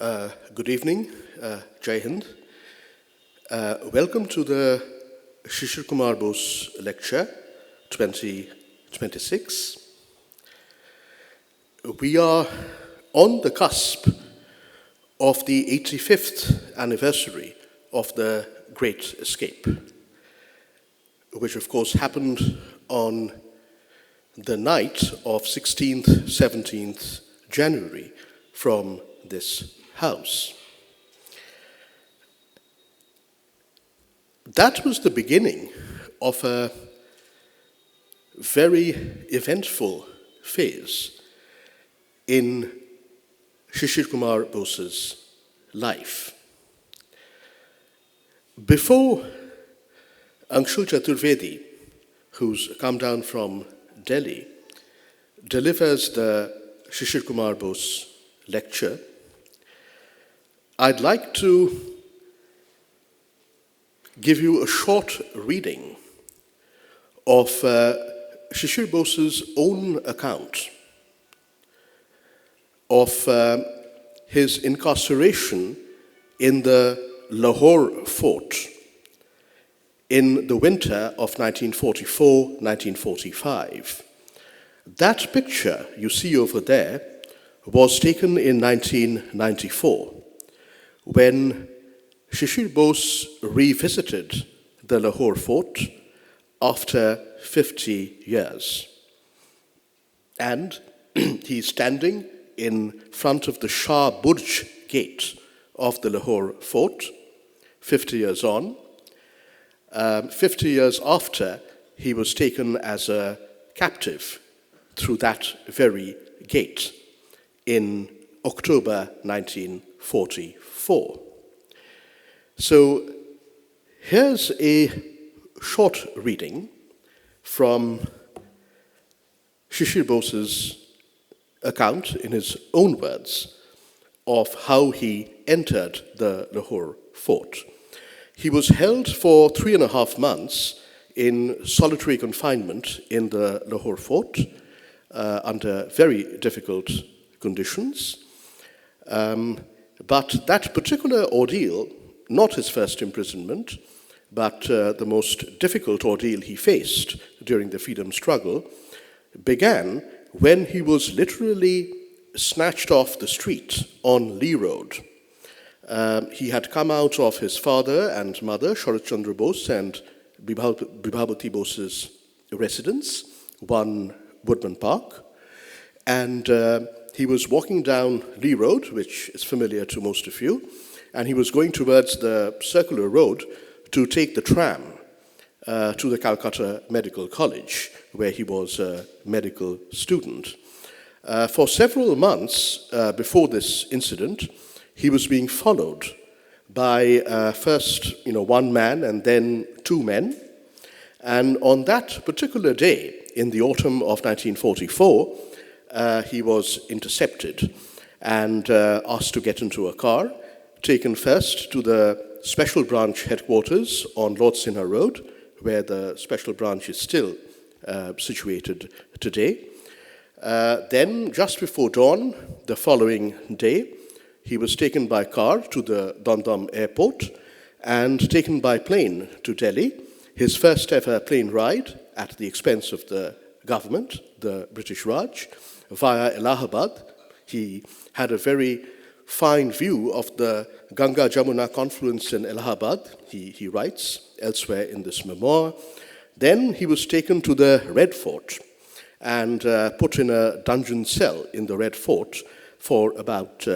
Good evening, Jai Hind. Welcome to the Sisir Kumar Bose Lecture 2026. We are on the cusp of the 85th anniversary of the Great Escape, which of course happened on the night of 16th, 17th January from this house. That was the beginning of a very eventful phase in Sisir Kumar Bose's life. Before Anshul Chaturvedi, who's come down from Delhi, delivers the Sisir Kumar Bose lecture, I'd like to give you a short reading of Sisir Bose's own account of his incarceration in the Lahore Fort in the winter of 1944-1945. That picture you see over there was taken in 1994, when Sisir Bose revisited the Lahore Fort after 50 years. And he's standing in front of the Shah Burj gate of the Lahore Fort, 50 years on, 50 years after he was taken as a captive through that very gate in October 1944. So here's a short reading from Sisir Bose's account, in his own words, of how he entered the Lahore Fort. He was held for 3.5 months in solitary confinement in the Lahore Fort under very difficult conditions. But that particular ordeal, not his first imprisonment, but the most difficult ordeal he faced during the freedom struggle, began when he was literally snatched off the street on Lee Road. He had come out of his father and mother, Sumantra Bose and Bibhabati Bose's residence, One Woodman Park, and he was walking down Lee Road, which is familiar to most of you, and he was going towards the circular road to take the tram to the Calcutta Medical College, where he was a medical student. For several months before this incident, he was being followed by first one man and then two men. And on that particular day, in the autumn of 1944, he was intercepted and asked to get into a car, taken first to the Special Branch headquarters on Lord Sinha Road, where the Special Branch is still situated today. Then, just before dawn, the following day, he was taken by car to the Dum Airport and taken by plane to Delhi, his first ever plane ride at the expense of the government, the British Raj, via Allahabad. He had a very fine view of the Ganga-Jamuna confluence in Allahabad, he writes elsewhere in this memoir. Then he was taken to the Red Fort and put in a dungeon cell in the Red Fort for about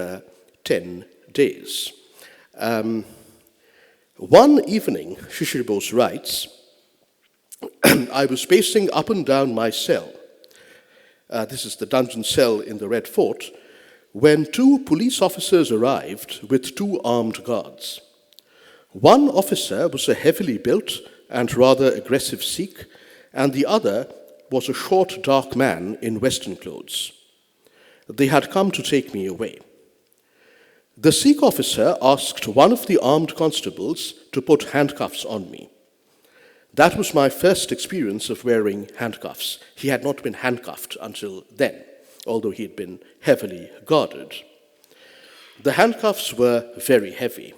10 days. One evening, Sisir Bose writes, I was pacing up and down my cell. This is the dungeon cell in the Red Fort, when two police officers arrived with two armed guards. One officer was a heavily built and rather aggressive Sikh, and the other was a short, dark man in Western clothes. They had come to take me away. The Sikh officer asked one of the armed constables to put handcuffs on me. That was my first experience of wearing handcuffs. He had not been handcuffed until then, although he had been heavily guarded. The handcuffs were very heavy.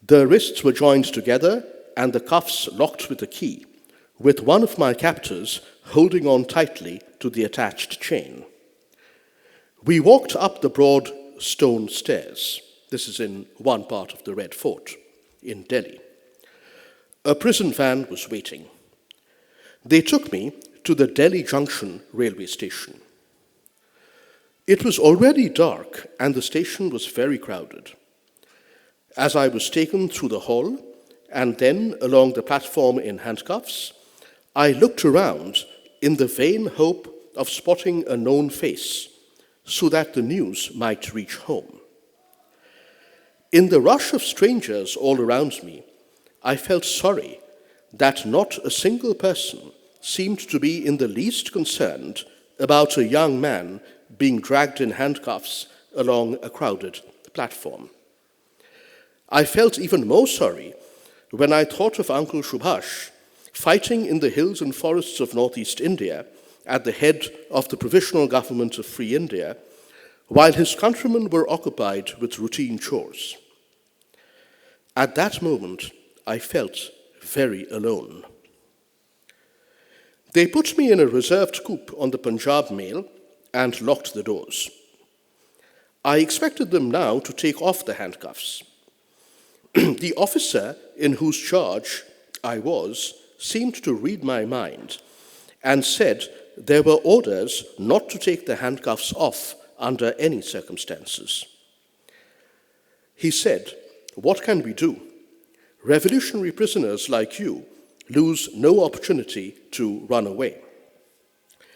The wrists were joined together and the cuffs locked with a key, with one of my captors holding on tightly to the attached chain. We walked up the broad stone stairs. This is in one part of the Red Fort in Delhi. A prison van was waiting. They took me to the Delhi Junction railway station. It was already dark and the station was very crowded. As I was taken through the hall and then along the platform in handcuffs, I looked around in the vain hope of spotting a known face so that the news might reach home. In the rush of strangers all around me, I felt sorry that not a single person seemed to be in the least concerned about a young man being dragged in handcuffs along a crowded platform. I felt even more sorry when I thought of Uncle Subhas fighting in the hills and forests of northeast India at the head of the Provisional Government of Free India, while his countrymen were occupied with routine chores. At that moment, I felt very alone. They put me in a reserved coupe on the Punjab Mail and locked the doors. I expected them now to take off the handcuffs. The officer in whose charge I was seemed to read my mind and said there were orders not to take the handcuffs off under any circumstances. He said, "What can we do? Revolutionary prisoners like you lose no opportunity to run away."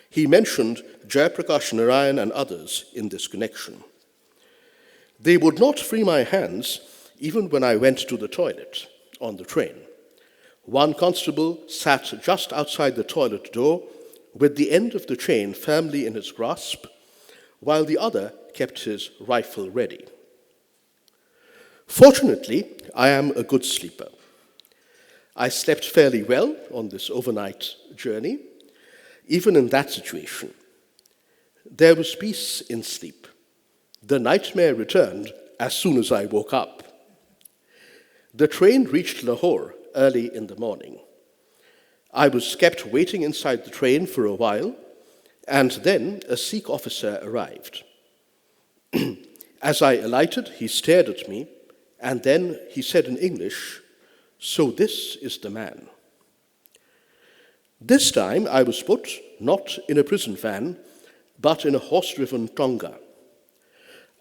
He mentioned Jayaprakash Narayan and others in this connection. They would not free my hands even when I went to the toilet on the train. One constable sat just outside the toilet door with the end of the chain firmly in his grasp, while the other kept his rifle ready. Fortunately, I am a good sleeper. I slept fairly well on this overnight journey, even in that situation. There was peace in sleep. The nightmare returned as soon as I woke up. The train reached Lahore early in the morning. I was kept waiting inside the train for a while, and then a Sikh officer arrived. As I alighted, he stared at me, and then he said in English, "So this is the man." This time I was put not in a prison van, but in a horse-driven tonga.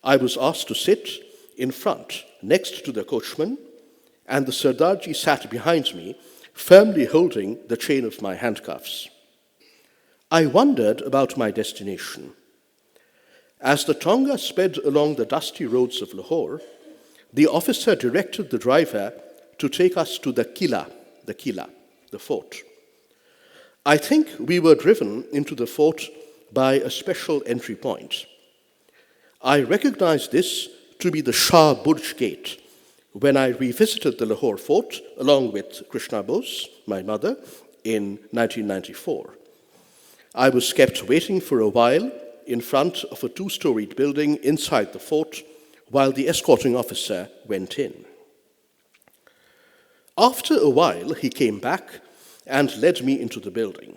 I was asked to sit in front, next to the coachman, and the Sardarji sat behind me, firmly holding the chain of my handcuffs. I wondered about my destination. As the tonga sped along the dusty roads of Lahore, the officer directed the driver to take us to the Kila, the fort. I think we were driven into the fort by a special entry point. I recognized this to be the Shah Burj Gate when I revisited the Lahore Fort along with Krishna Bose, my mother, in 1994. I was kept waiting for a while in front of a two-storied building inside the fort while the escorting officer went in. After a while, he came back and led me into the building.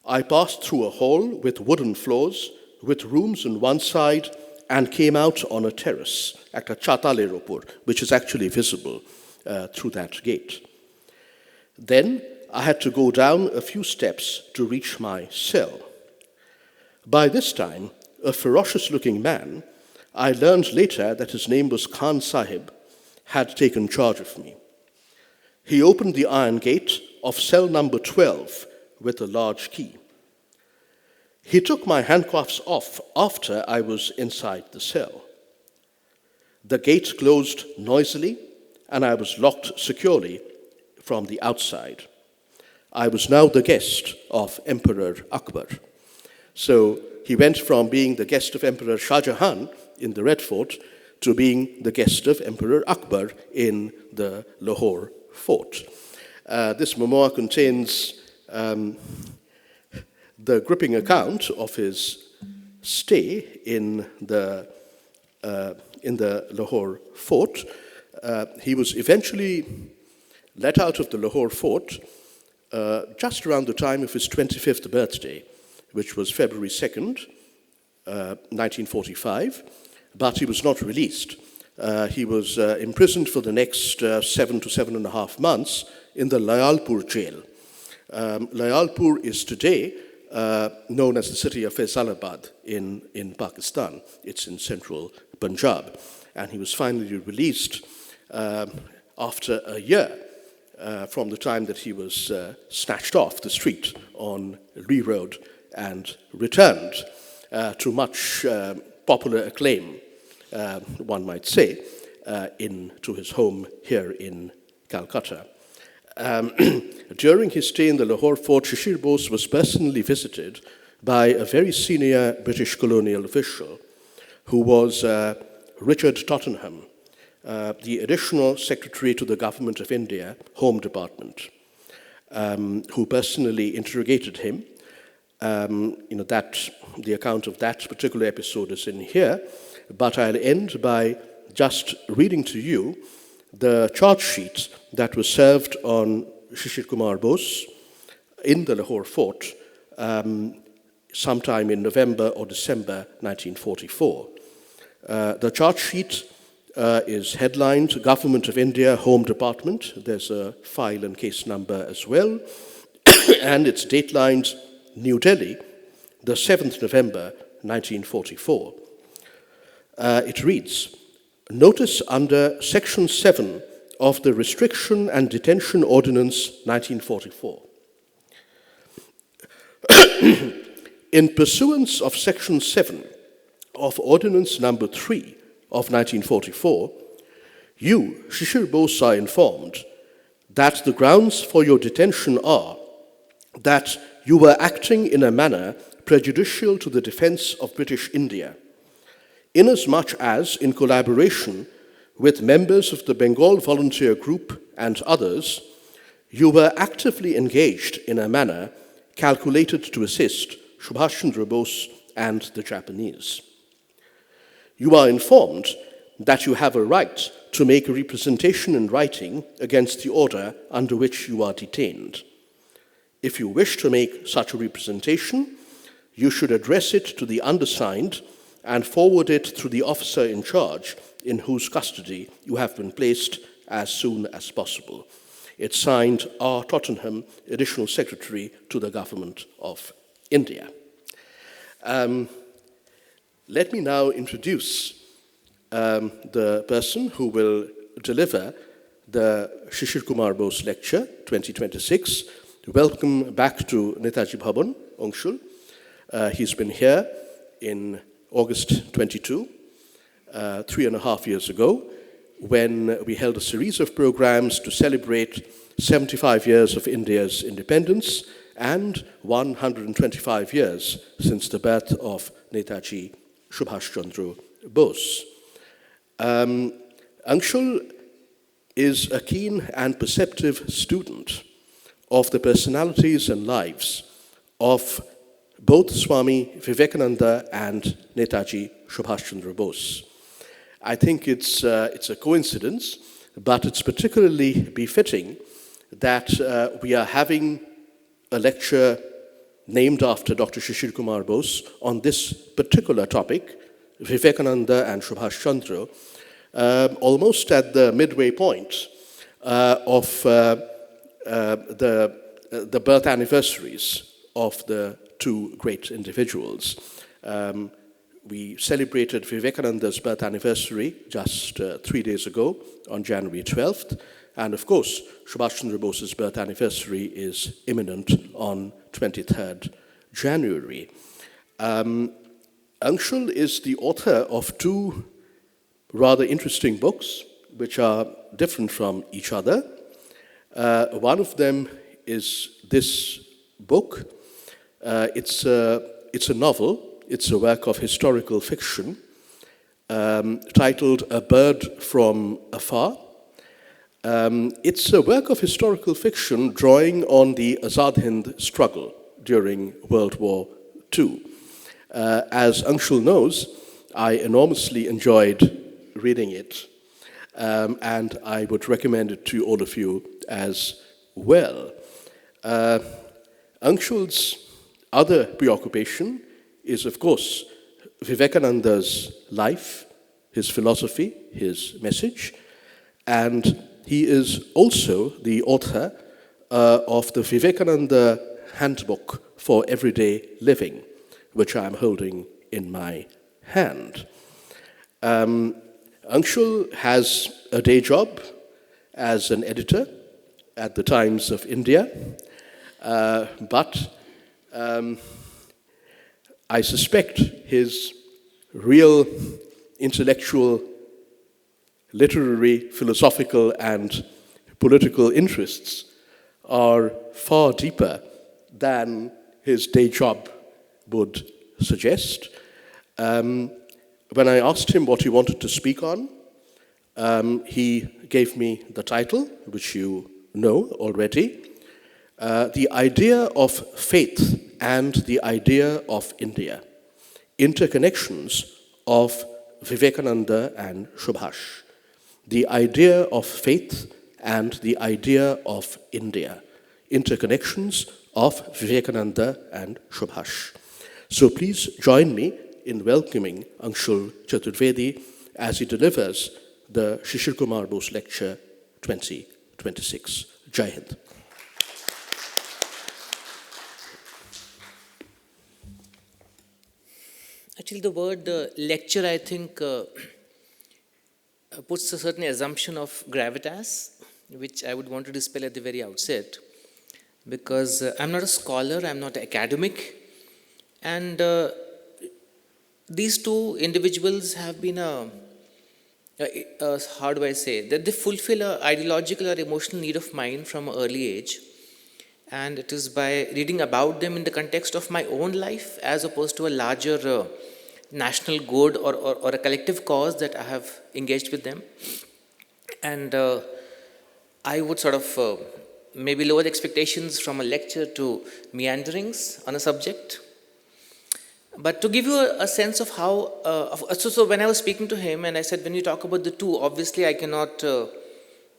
I passed through a hall with wooden floors, with rooms on one side, and came out on a terrace at a Chatalerupur, which is actually visible through that gate. Then I had to go down a few steps to reach my cell. By this time, a ferocious-looking man, I learned later that his name was Khan Sahib, had taken charge of me. He opened the iron gate of cell number 12 with a large key. He took my handcuffs off after I was inside the cell. The gate closed noisily, and I was locked securely from the outside. I was now the guest of Emperor Akbar. So he went from being the guest of Emperor Shah Jahan in the Red Fort to being the guest of Emperor Akbar in the Lahore Fort. This memoir contains the gripping account of his stay in the in the Lahore Fort. He was eventually let out of the Lahore Fort just around the time of his 25th birthday, which was February 2nd, 1945, but he was not released. He was imprisoned for the next 7 to 7.5 months in the Layalpur jail. Layalpur is today known as the city of Faisalabad in Pakistan. It's in central Punjab. And he was finally released after a year from the time that he was snatched off the street on Lee Road and returned to much popular acclaim, one might say, to his home here in Calcutta. During his stay in the Lahore Fort, Sisir Bose was personally visited by a very senior British colonial official who was Richard Tottenham, the additional secretary to the Government of India Home Department, who personally interrogated him. The account of that particular episode is in here, but I'll end by just reading to you the charge sheet that was served on Sisir Kumar Bose in the Lahore Fort sometime in November or December 1944. The charge sheet is headlined Government of India Home Department. There's a file and case number as well. And it's datelined New Delhi, the 7th November 1944. It reads, Notice under Section 7 of the Restriction and Detention Ordinance 1944. In pursuance of Section 7 of Ordinance Number 3 of 1944, you, Sisir Bose, are informed that the grounds for your detention are that you were acting in a manner prejudicial to the defense of British India, inasmuch as, in collaboration with members of the Bengal Volunteer Group and others, you were actively engaged in a manner calculated to assist Subhash Chandra Bose and the Japanese. You are informed that you have a right to make a representation in writing against the order under which you are detained. If you wish to make such a representation, you should address it to the undersigned and forward it to the officer in charge in whose custody you have been placed as soon as possible. It's signed R. Tottenham, Additional Secretary to the Government of India. Let me now introduce the person who will deliver the Sisir Kumar Bose Lecture 2026. Welcome back to Netaji Bhavan, Anshul. He's been here in August 22, 3.5 years ago, when we held a series of programs to celebrate 75 years of India's independence and 125 years since the birth of Netaji Subhash Chandra Bose. Anshul is a keen and perceptive student of the personalities and lives of both Swami Vivekananda and Netaji Subhash Chandra Bose. I think it's a coincidence, but it's particularly befitting that we are having a lecture named after Dr. Sisir Kumar Bose on this particular topic, Vivekananda and Subhash Chandra, almost at the midway point of the birth anniversaries of the two great individuals. We celebrated Vivekananda's birth anniversary just 3 days ago on January 12th. And of course, Subhash Chandra Bose's birth anniversary is imminent on 23rd January. Anshul is the author of two rather interesting books, which are different from each other. One of them is this book. It's a novel. It's a work of historical fiction titled A Bird from Afar. It's a work of historical fiction drawing on the Azad Hind struggle during World War II. As Anshul knows, I enormously enjoyed reading it, and I would recommend it to all of you as well. Anshul's other preoccupation is, of course, Vivekananda's life, his philosophy, his message, and he is also the author of the Vivekananda Handbook for Everyday Living, which I'm holding in my hand. Anshul has a day job as an editor at the Times of India, but I suspect his real intellectual, literary, philosophical, and political interests are far deeper than his day job would suggest. When I asked him what he wanted to speak on, he gave me the title, which you know already, The Idea of Faith and the Idea of India, Interconnections of Vivekananda and Subhas. The Idea of Faith and the Idea of India, Interconnections of Vivekananda and Subhas. So please join me in welcoming Anshul Chaturvedi as he delivers the Sisir Kumar Bose Lecture 2026. Jai Hind. Actually, the word lecture, I think, puts a certain assumption of gravitas, which I would want to dispel at the very outset, because I'm not a scholar, I'm not academic, and these two individuals have been how do I say, that they fulfill an ideological or emotional need of mine from an early age. And it is by reading about them in the context of my own life as opposed to a larger national good or a collective cause that I have engaged with them. And I would sort of maybe lower the expectations from a lecture to meanderings on a subject. But to give you a sense of how, so when I was speaking to him and I said, when you talk about the two, obviously I cannot,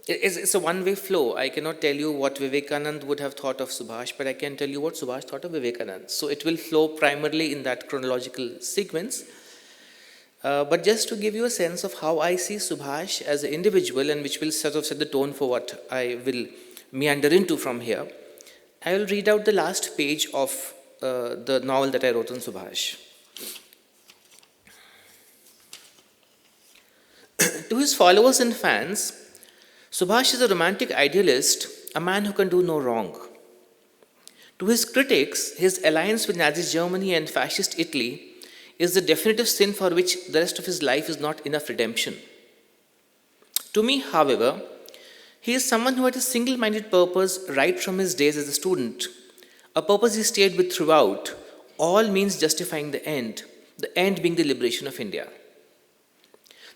it's a one-way flow. I cannot tell you what Vivekananda would have thought of Subhas, but I can tell you what Subhas thought of Vivekananda. So it will flow primarily in that chronological sequence. But just to give you a sense of how I see Subhas as an individual, and which will sort of set the tone for what I will meander into from here, I will read out the last page of the novel that I wrote on Subhas. To his followers and fans, Subhas is a romantic idealist, a man who can do no wrong. To his critics, his alliance with Nazi Germany and fascist Italy is the definitive sin for which the rest of his life is not enough redemption. To me, however, he is someone who had a single-minded purpose right from his days as a student, a purpose he stayed with throughout, all means justifying the end being the liberation of India.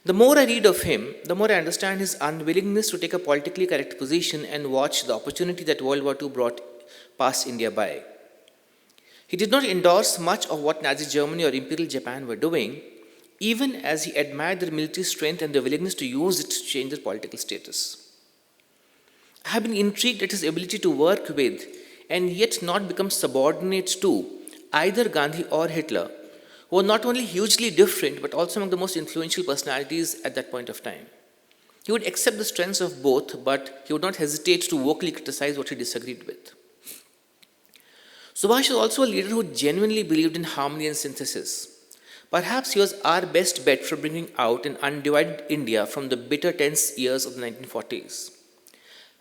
The more I read of him, the more I understand his unwillingness to take a politically correct position and watch the opportunity that World War II brought past India by. He did not endorse much of what Nazi Germany or Imperial Japan were doing, even as he admired their military strength and their willingness to use it to change their political status. I have been intrigued at his ability to work with and yet not become subordinate to either Gandhi or Hitler, who were not only hugely different but also among the most influential personalities at that point of time. He would accept the strengths of both, but he would not hesitate to vocally criticize what he disagreed with. Subhas was also a leader who genuinely believed in harmony and synthesis. Perhaps he was our best bet for bringing out an undivided India from the bitter tense years of the 1940s.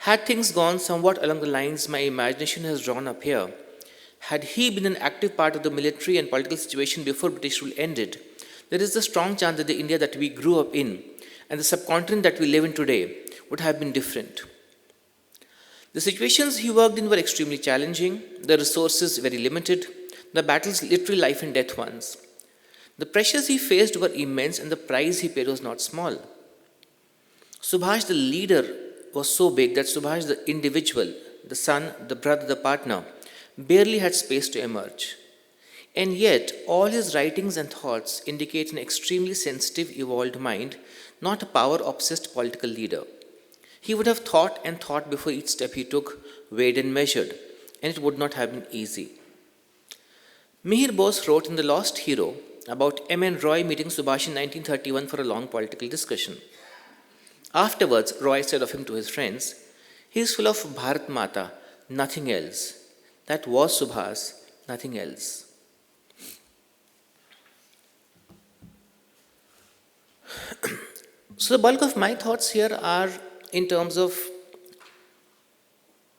Had things gone somewhat along the lines my imagination has drawn up here, had he been an active part of the military and political situation before British rule ended, there is a strong chance that the India that we grew up in and the subcontinent that we live in today would have been different. The situations he worked in were extremely challenging, the resources very limited, the battles literally life and death ones. The pressures he faced were immense and the price he paid was not small. Subhas, the leader, was so big that Subhas, the individual, the son, the brother, the partner, barely had space to emerge. And yet, all his writings and thoughts indicate an extremely sensitive, evolved mind, not a power-obsessed political leader. He would have thought and thought before each step he took, weighed and measured, and it would not have been easy. Mihir Bose wrote in The Lost Hero about M.N. Roy meeting Subhash in 1931 for a long political discussion. Afterwards, Roy said of him to his friends, "He is full of Bharat Mata, nothing else. That was Subhas, nothing else." So the bulk of my thoughts here are in terms of,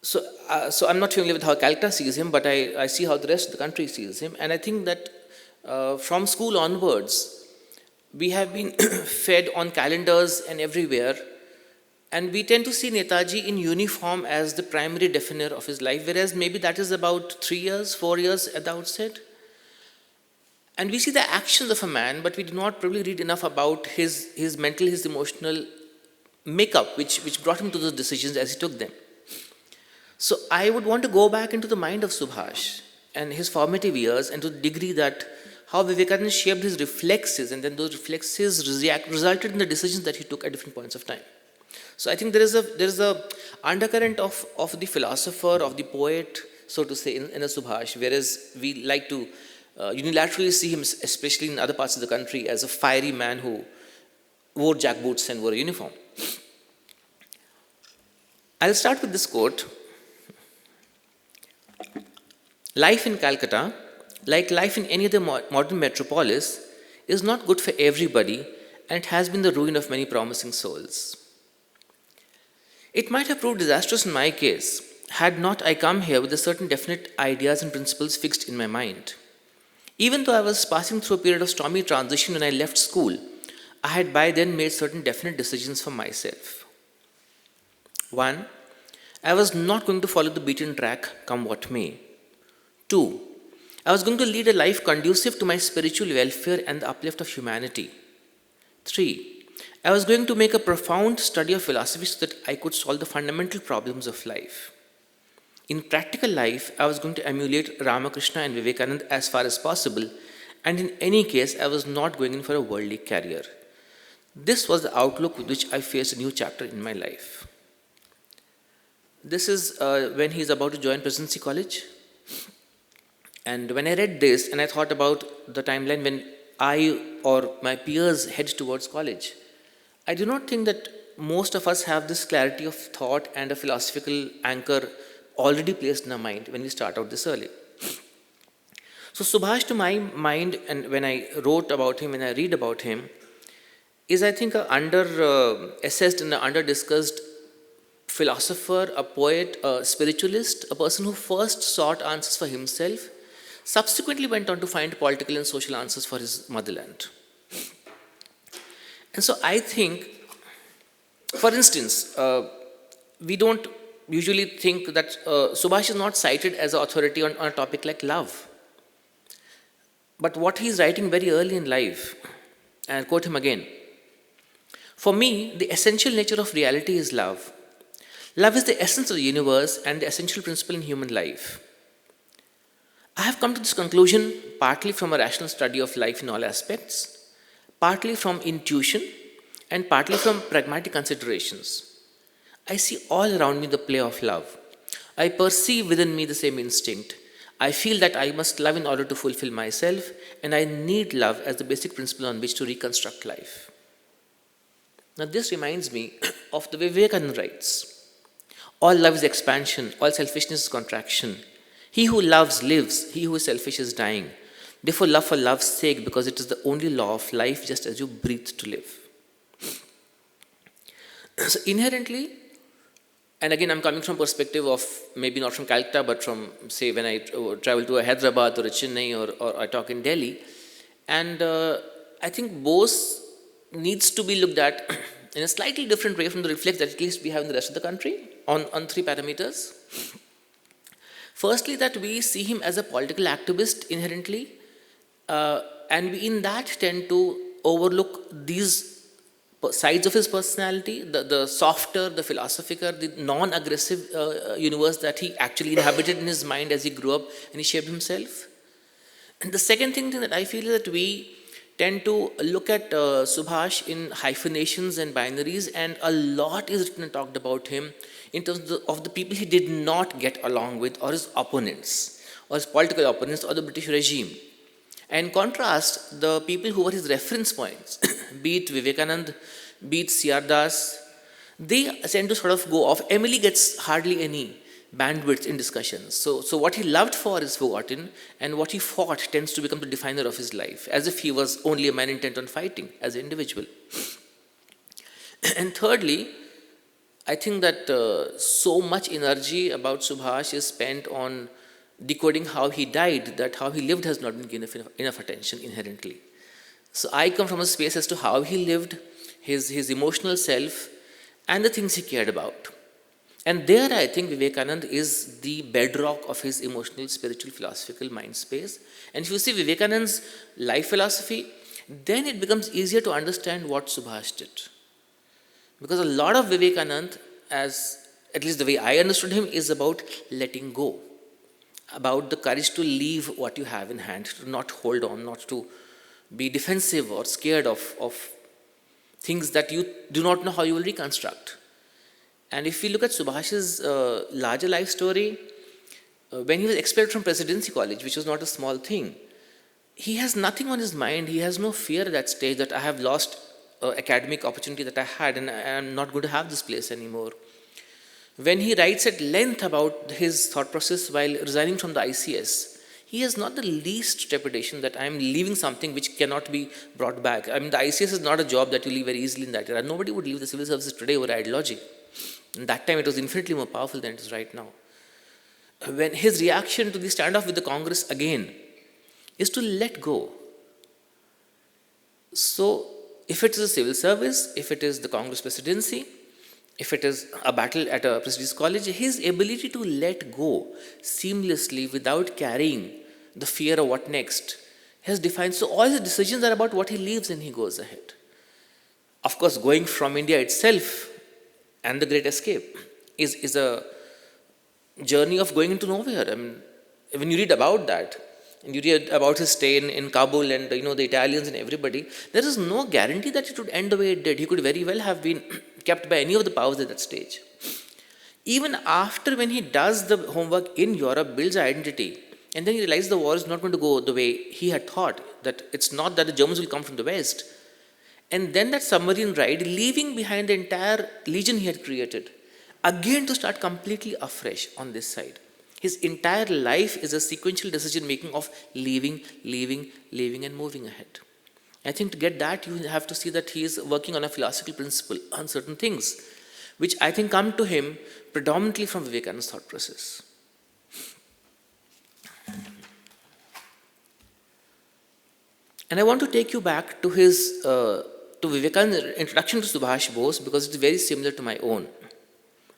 so I'm not familiar with how Calcutta sees him, but I see how the rest of the country sees him. And I think that from school onwards, we have been fed on calendars and everywhere, and we tend to see Netaji in uniform as the primary definer of his life, whereas maybe that is about 3 years, 4 years at the outset. And we see the actions of a man, but we do not probably read enough about his mental, his emotional makeup, which brought him to those decisions as he took them. So I would want to go back into the mind of Subhash and his formative years, and to the degree that how Vivekananda shaped his reflexes, and then those reflexes resulted in the decisions that he took at different points of time. So I think there is a undercurrent of the philosopher, of the poet, so to say, in a Subhash, whereas we like to unilaterally see him, especially in other parts of the country, as a fiery man who wore jackboots and wore a uniform. I'll start with this quote. "Life in Calcutta, like life in any other modern metropolis, is not good for everybody, and it has been the ruin of many promising souls. It might have proved disastrous in my case, had not I come here with a certain definite ideas and principles fixed in my mind. Even though I was passing through a period of stormy transition when I left school, I had by then made certain definite decisions for myself. 1. I was not going to follow the beaten track, come what may. 2. I was going to lead a life conducive to my spiritual welfare and the uplift of humanity. 3. I was going to make a profound study of philosophy so that I could solve the fundamental problems of life. In practical life, I was going to emulate Ramakrishna and Vivekananda as far as possible, and in any case, I was not going in for a worldly career. This was the outlook with which I faced a new chapter in my life." This is when he is about to join Presidency College. And when I read this and I thought about the timeline when I or my peers head towards college, I do not think that most of us have this clarity of thought and a philosophical anchor already placed in our mind when we start out this early. So Subhash, to my mind, and when I wrote about him, when I read about him, is, I think, a under-assessed and under-discussed philosopher, a poet, a spiritualist, a person who first sought answers for himself, subsequently went on to find political and social answers for his motherland. And so I think, for instance, we don't usually think that Subhash is not cited as an authority on a topic like love. But what he's writing very early in life, and I'll quote him again, "For me, the essential nature of reality is love. Love is the essence of the universe and the essential principle in human life. I have come to this conclusion partly from a rational study of life in all aspects, partly from intuition, and partly from pragmatic considerations. I see all around me the play of love. I perceive within me the same instinct. I feel that I must love in order to fulfill myself, and I need love as the basic principle on which to reconstruct life." Now this reminds me of the Vivekananda writes, "All love is expansion, all selfishness is contraction. He who loves lives, he who is selfish is dying. Therefore love for love's sake, because it is the only law of life, just as you breathe to live." So inherently, and again I'm coming from perspective of maybe not from Calcutta, but from, say, when I travel to a Hyderabad or a Chennai or I talk in Delhi, and I think Bose needs to be looked at in a slightly different way from the reflex that at least we have in the rest of the country on 3 parameters. Firstly, that we see him as a political activist inherently, and we in that tend to overlook these sides of his personality, the softer, the philosophical, the non-aggressive universe that he actually inhabited in his mind as he grew up and he shaped himself. And the second thing that I feel is that we tend to look at Subhash in hyphenations and binaries, and a lot is written and talked about him in terms of the people he did not get along with, or his opponents, or his political opponents, or the British regime. And contrast the people who were his reference points, be it Vivekanand, be it C.R. Das, they tend to sort of go off. Emily gets hardly any bandwidth in discussions. So what he loved for is forgotten, and what he fought tends to become the definer of his life, as if he was only a man intent on fighting as an individual. And thirdly, I think that so much energy about Subhash is spent on decoding how he died, that how he lived has not been given enough attention inherently. So I come from a space as to how he lived, his emotional self, and the things he cared about. And there I think Vivekanand is the bedrock of his emotional, spiritual, philosophical mind space. And if you see Vivekanand's life philosophy, then it becomes easier to understand what Subhash did. Because a lot of Vivekanand, as at least the way I understood him, is about letting go, about the courage to leave what you have in hand, to not hold on, not to be defensive or scared of things that you do not know how you will reconstruct. And if we look at Subhash's larger life story, when he was expelled from Presidency College, which was not a small thing, he has nothing on his mind. He has no fear at that stage that I have lost academic opportunity that I had, and I am not going to have this place anymore. When he writes at length about his thought process while resigning from the ICS, he has not the least trepidation that I am leaving something which cannot be brought back. I mean, the ICS is not a job that you leave very easily in that era. Nobody would leave the civil services today over ideology. In that time, it was infinitely more powerful than it is right now. When his reaction to the standoff with the Congress again is to let go. So, if it is a civil service, if it is the Congress presidency, if it is a battle at a prestigious college, his ability to let go seamlessly without carrying the fear of what next has defined. So, all his decisions are about what he leaves and he goes ahead. Of course, going from India itself and the Great Escape is a journey of going into nowhere. I mean, when you read about that, and you read about his stay in Kabul and the Italians and everybody, there is no guarantee that it would end the way it did. He could very well have been kept by any of the powers at that stage. Even after, when he does the homework in Europe, builds identity, and then he realizes the war is not going to go the way he had thought, that it's not that the Germans will come from the West. And then that submarine ride, leaving behind the entire legion he had created, again to start completely afresh on this side. His entire life is a sequential decision making of leaving, and moving ahead. I think to get that, you have to see that he is working on a philosophical principle on certain things, which I think come to him predominantly from Vivekananda's thought process. And I want to take you back to his to Vivekananda's introduction to Subhash Bose, because it's very similar to my own,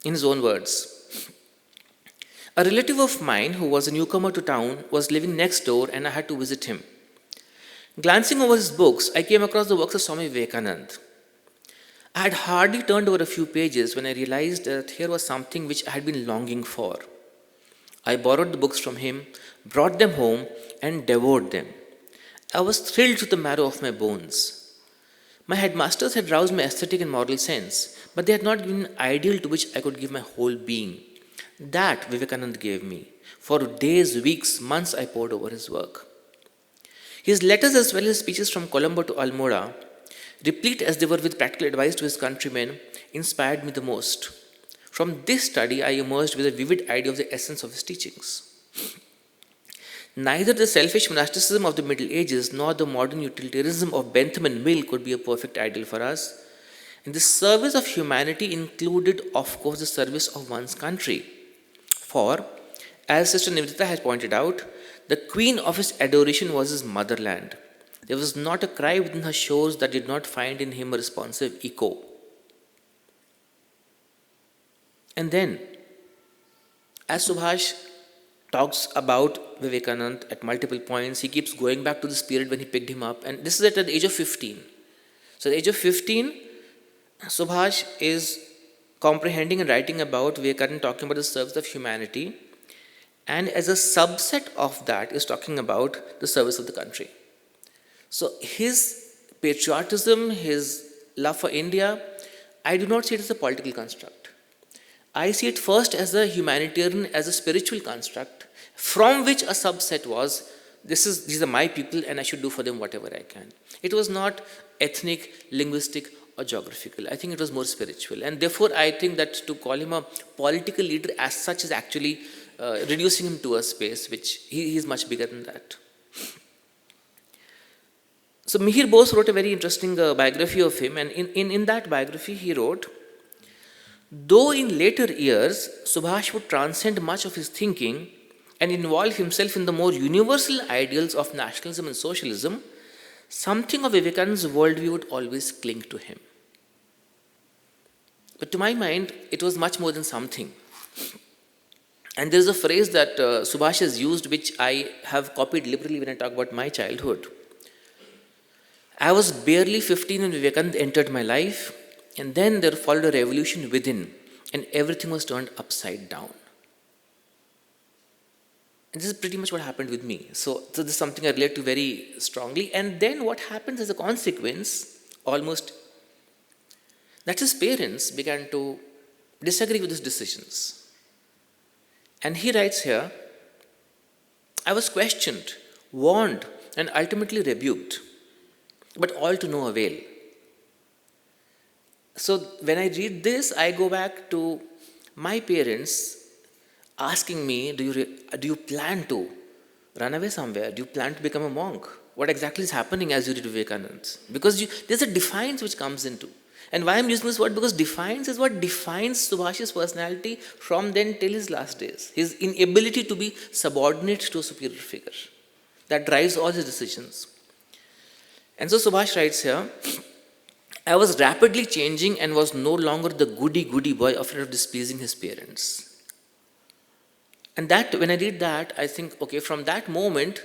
in his own words. A relative of mine who was a newcomer to town was living next door, and I had to visit him. Glancing over his books, I came across the works of Swami Vivekananda. I had hardly turned over a few pages when I realized that here was something which I had been longing for. I borrowed the books from him, brought them home, and devoured them. I was thrilled to the marrow of my bones. My headmasters had roused my aesthetic and moral sense, but they had not given an ideal to which I could give my whole being. That Vivekananda gave me. For days, weeks, months I pored over his work. His letters as well as speeches from Colombo to Almora, replete as they were with practical advice to his countrymen, inspired me the most. From this study, I emerged with a vivid idea of the essence of his teachings. Neither the selfish monasticism of the Middle Ages nor the modern utilitarianism of Bentham and Mill could be a perfect ideal for us. And the service of humanity included, of course, the service of one's country. For, as Sister Nivedita has pointed out, the queen of his adoration was his motherland. There was not a cry within her shores that did not find in him a responsive echo. And then, as Subhash talks about Vivekananda at multiple points, he keeps going back to this period when he picked him up, and this is at the age of 15. So at the age of 15, Subhash is comprehending and writing about Vivekananda, talking about the service of humanity, And as a subset of that is talking about the service of the country. So his patriotism, his love for India, I do not see it as a political construct. I see it first as a humanitarian, as a spiritual construct, from which a subset was, these are my people and I should do for them whatever I can. It was not ethnic, linguistic, or geographical. I think it was more spiritual. And therefore, I think that to call him a political leader as such is actually reducing him to a space which he is much bigger than that. So Mihir Bose wrote a very interesting biography of him, and in that biography he wrote, though in later years Subhash would transcend much of his thinking and involve himself in the more universal ideals of nationalism and socialism, something of Vivekananda's worldview would always cling to him. But to my mind, it was much more than something. And there is a phrase that Subhash has used, which I have copied liberally when I talk about my childhood. I was barely 15 when Vivekananda entered my life, and then there followed a revolution within, and everything was turned upside down. And this is pretty much what happened with me. So this is something I relate to very strongly. And then what happens as a consequence, almost, that his parents began to disagree with his decisions. And he writes here, I was questioned, warned, and ultimately rebuked, but all to no avail. So when I read this, I go back to my parents asking me, do you plan to run away somewhere? Do you plan to become a monk? What exactly is happening as you read Vivekananda? Because there's a defiance which comes into. And why I'm using this word? Because defiance is what defines Subhash's personality from then till his last days. His inability to be subordinate to a superior figure. That drives all his decisions. And so Subhash writes here, I was rapidly changing and was no longer the goody boy afraid of displeasing his parents. And that, when I read that, I think, okay, from that moment,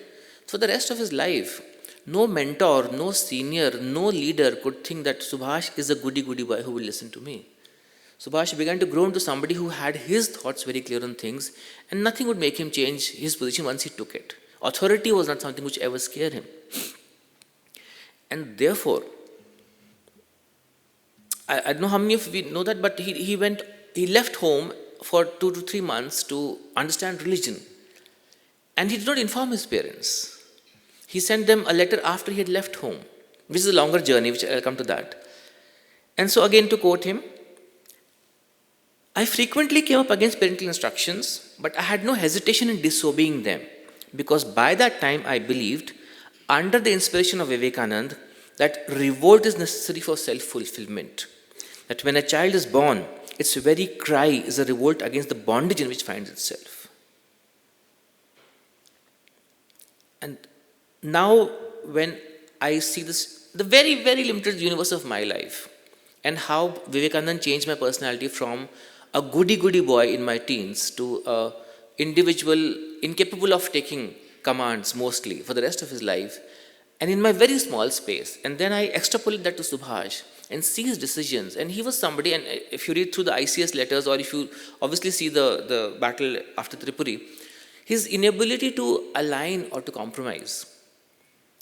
for the rest of his life, no mentor, no senior, no leader could think that Subhash is a goody boy who will listen to me. Subhash began to grow into somebody who had his thoughts very clear on things, and nothing would make him change his position once he took it. Authority was not something which ever scared him. And therefore, I don't know how many of you know that, but he left home for 2 to 3 months to understand religion. And he did not inform his parents. He sent them a letter after he had left home, which is a longer journey, which I'll come to that. And so again, to quote him, I frequently came up against parental instructions, but I had no hesitation in disobeying them, because by that time I believed, under the inspiration of Vivekananda, that revolt is necessary for self-fulfillment. That when a child is born, its very cry is a revolt against the bondage in which it finds itself. And now when I see this, the very, very limited universe of my life, and how Vivekananda changed my personality from a goody boy in my teens to an individual incapable of taking commands mostly for the rest of his life, and in my very small space. And then I extrapolate that to Subhash and see his decisions. And he was somebody, and if you read through the ICS letters, or if you obviously see the battle after Tripuri, his inability to align or to compromise.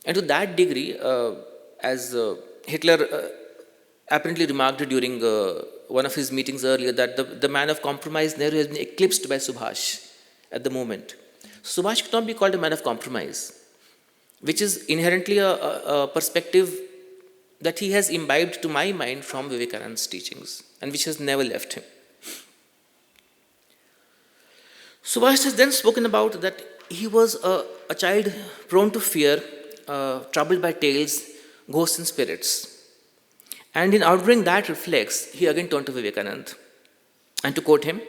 And to that degree, as Hitler apparently remarked during one of his meetings earlier, that the man of compromise never has been eclipsed by Subhash at the moment. Subhash could not be called a man of compromise, which is inherently a perspective that he has imbibed, to my mind, from Vivekananda's teachings, and which has never left him. Subhash has then spoken about that he was a child prone to fear, troubled by tales, ghosts and spirits. And in outgrowing that reflex, he again turned to Vivekananda. And to quote him,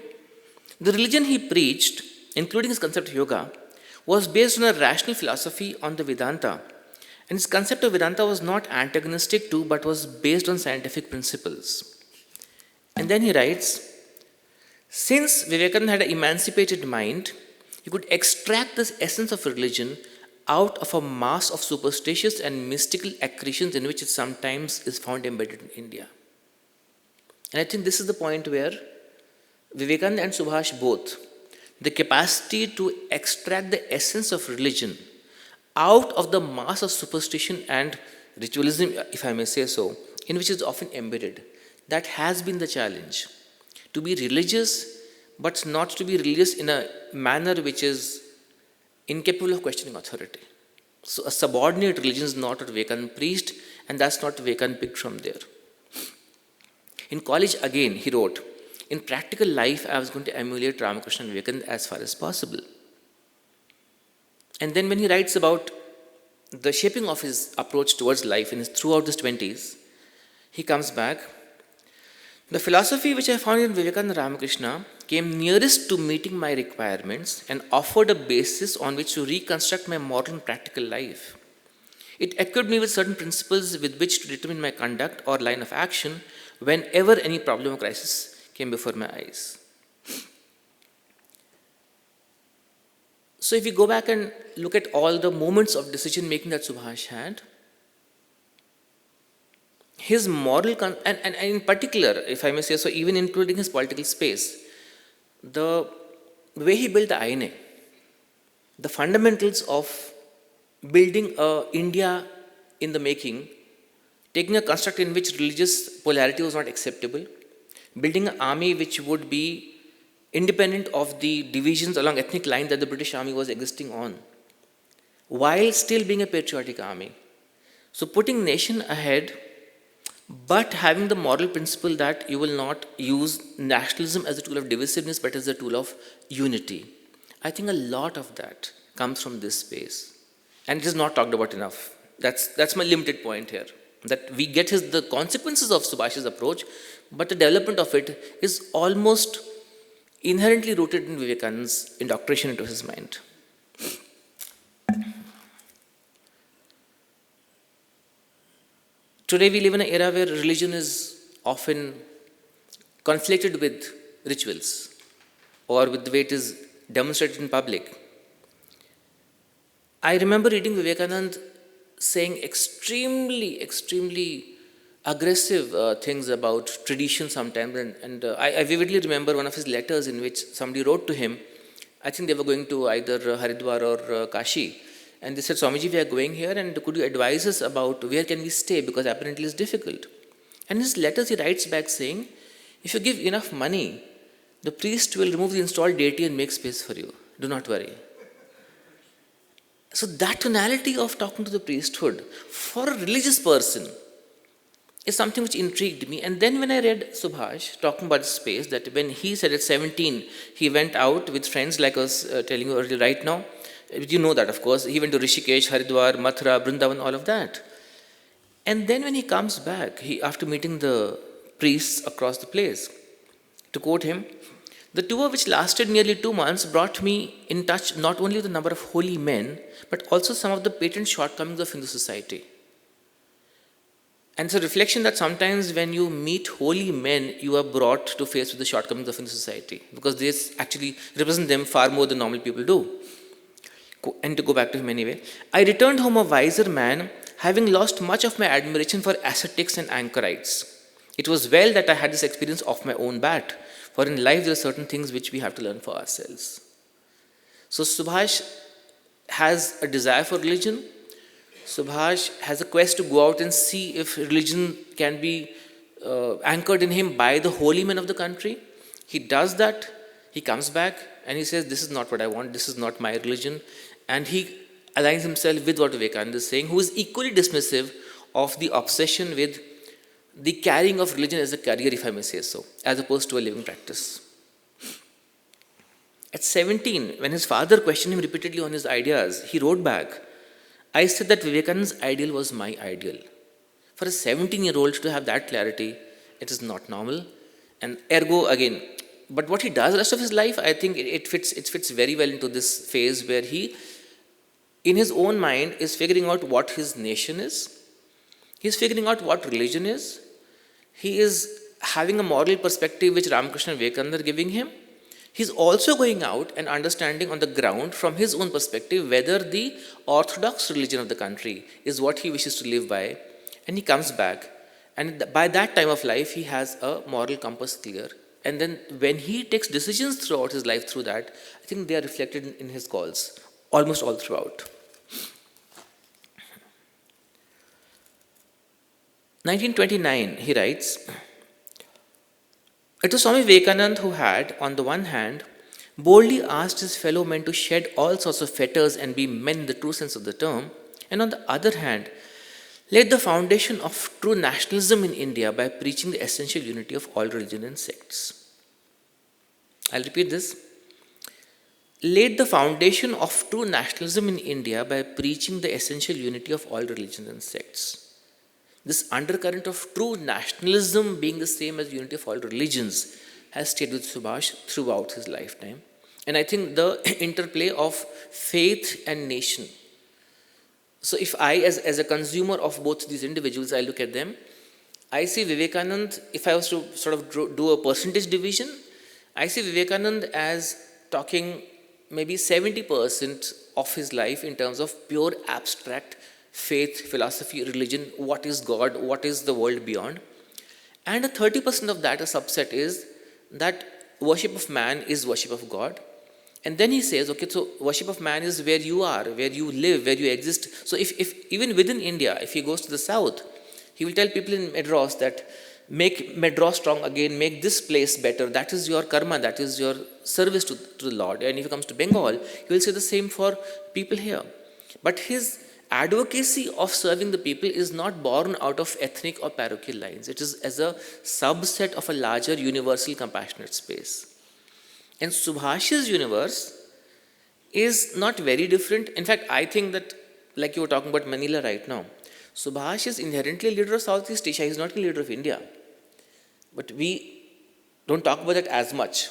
the religion he preached, including his concept of yoga, was based on a rational philosophy on the Vedanta. And his concept of Vedanta was not antagonistic to, but was based on scientific principles. And then he writes, since Vivekananda had an emancipated mind, he could extract the essence of religion out of a mass of superstitious and mystical accretions in which it sometimes is found embedded in India. And I think this is the point where Vivekananda and Subhash both, the capacity to extract the essence of religion out of the mass of superstition and ritualism, if I may say so, in which it's often embedded. That has been the challenge. To be religious, but not to be religious in a manner which is incapable of questioning authority. So a subordinate religion is not what Vivekananda preached, and that's not Vivekananda picked from there. In college, again, he wrote, in practical life, I was going to emulate Ramakrishna and Vivekananda as far as possible. And then when he writes about the shaping of his approach towards life throughout his 20s, he comes back. The philosophy which I found in Vivekananda and Ramakrishna came nearest to meeting my requirements and offered a basis on which to reconstruct my moral and practical life. It equipped me with certain principles with which to determine my conduct or line of action whenever any problem or crisis came before my eyes. So if you go back and look at all the moments of decision making that Subhash had, his moral, and in particular, if I may say so, even including his political space, the way he built the INA, the fundamentals of building a India in the making, taking a construct in which religious polarity was not acceptable, building an army which would be independent of the divisions along ethnic line that the British army was existing on, while still being a patriotic army. So putting nation ahead, but having the moral principle that you will not use nationalism as a tool of divisiveness, but as a tool of unity. I think a lot of that comes from this space. And it is not talked about enough. That's my limited point here. That we get the consequences of Subhash's approach, but the development of it is almost inherently rooted in Vivekananda's indoctrination into his mind. Today we live in an era where religion is often conflicted with rituals or with the way it is demonstrated in public. I remember reading Vivekananda saying extremely aggressive things about tradition sometimes, and I vividly remember one of his letters in which somebody wrote to him. I think they were going to either Haridwar or Kashi, and they said, Swamiji, we are going here, and could you advise us about where can we stay, because apparently it's difficult. And in his letters he writes back saying, if you give enough money, the priest will remove the installed deity and make space for you. Do not worry. So that tonality of talking to the priesthood for a religious person is something which intrigued me. And then when I read Subhash talking about the space, that when he said at 17, he went out with friends like I was telling you earlier right now. You know that, of course. He went to Rishikesh, Haridwar, Mathura, Vrindavan, all of that. And then when he comes back, after meeting the priests across the place, to quote him, the tour, which lasted nearly 2 months, brought me in touch not only with a number of holy men, but also some of the patent shortcomings of Hindu society. And it's a reflection that sometimes when you meet holy men, you are brought to face with the shortcomings of Hindu society, because they actually represent them far more than normal people do. And to go back to him anyway, I returned home a wiser man, having lost much of my admiration for ascetics and anchorites. It was well that I had this experience off my own bat, for in life there are certain things which we have to learn for ourselves. So Subhash has a desire for religion. Subhash has a quest to go out and see if religion can be anchored in him by the holy men of the country. He does that. He comes back and he says, this is not what I want. This is not my religion. And he aligns himself with what Vivekananda is saying, who is equally dismissive of the obsession with the carrying of religion as a career, if I may say so, as opposed to a living practice. At 17, when his father questioned him repeatedly on his ideas, he wrote back, I said that Vivekananda's ideal was my ideal. For a 17-year-old to have that clarity, it is not normal. And ergo, again, but what he does the rest of his life, I think it fits very well into this phase where he, in his own mind, is figuring out what his nation is. He's figuring out what religion is. He is having a moral perspective which Ramakrishna and Vivekananda are giving him. He's also going out and understanding on the ground from his own perspective whether the orthodox religion of the country is what he wishes to live by. And he comes back, and by that time of life, he has a moral compass clear, And then when he takes decisions throughout his life through that, I think they are reflected in his calls, almost all throughout. 1929, he writes, it was Swami Vivekananda who had, on the one hand, boldly asked his fellow men to shed all sorts of fetters and be men in the true sense of the term, and on the other hand, laid the foundation of true nationalism in India by preaching the essential unity of all religions and sects. I'll repeat this. Laid the foundation of true nationalism in India by preaching the essential unity of all religions and sects. This undercurrent of true nationalism being the same as unity of all religions has stayed with Subhash throughout his lifetime. And I think the interplay of faith and nation. So if I, as a consumer of both these individuals, I look at them, I see Vivekananda, if I was to sort of do a percentage division, I see Vivekananda as talking maybe 70% of his life in terms of pure abstract faith, philosophy, religion, what is God, what is the world beyond. And a 30% of that, a subset, is that worship of man is worship of God. And then he says, okay, so worship of man is where you are, where you live, where you exist. So if even within India, if he goes to the south, he will tell people in Madras that make Madras strong again, make this place better. That is your karma, that is your service to the Lord. And if he comes to Bengal, he will say the same for people here. But his advocacy of serving the people is not born out of ethnic or parochial lines. It is as a subset of a larger universal compassionate space. And Subhash's universe is not very different. In fact, I think that, like you were talking about Manila right now, Subhash is inherently a leader of Southeast Asia. He is not a leader of India. But we don't talk about that as much.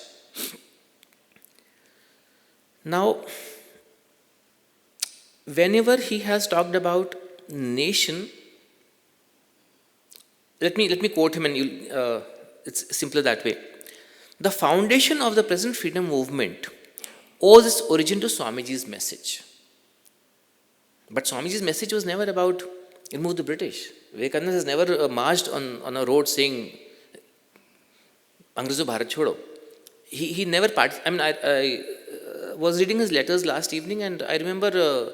Now, whenever he has talked about nation, let me quote him, and it's simpler that way. The foundation of the present freedom movement owes its origin to Swamiji's message. But Swamiji's message was never about remove the British. Vivekananda has never marched on a road saying Angrezo Bharat Chodo. He never participated. I was reading his letters last evening, and I remember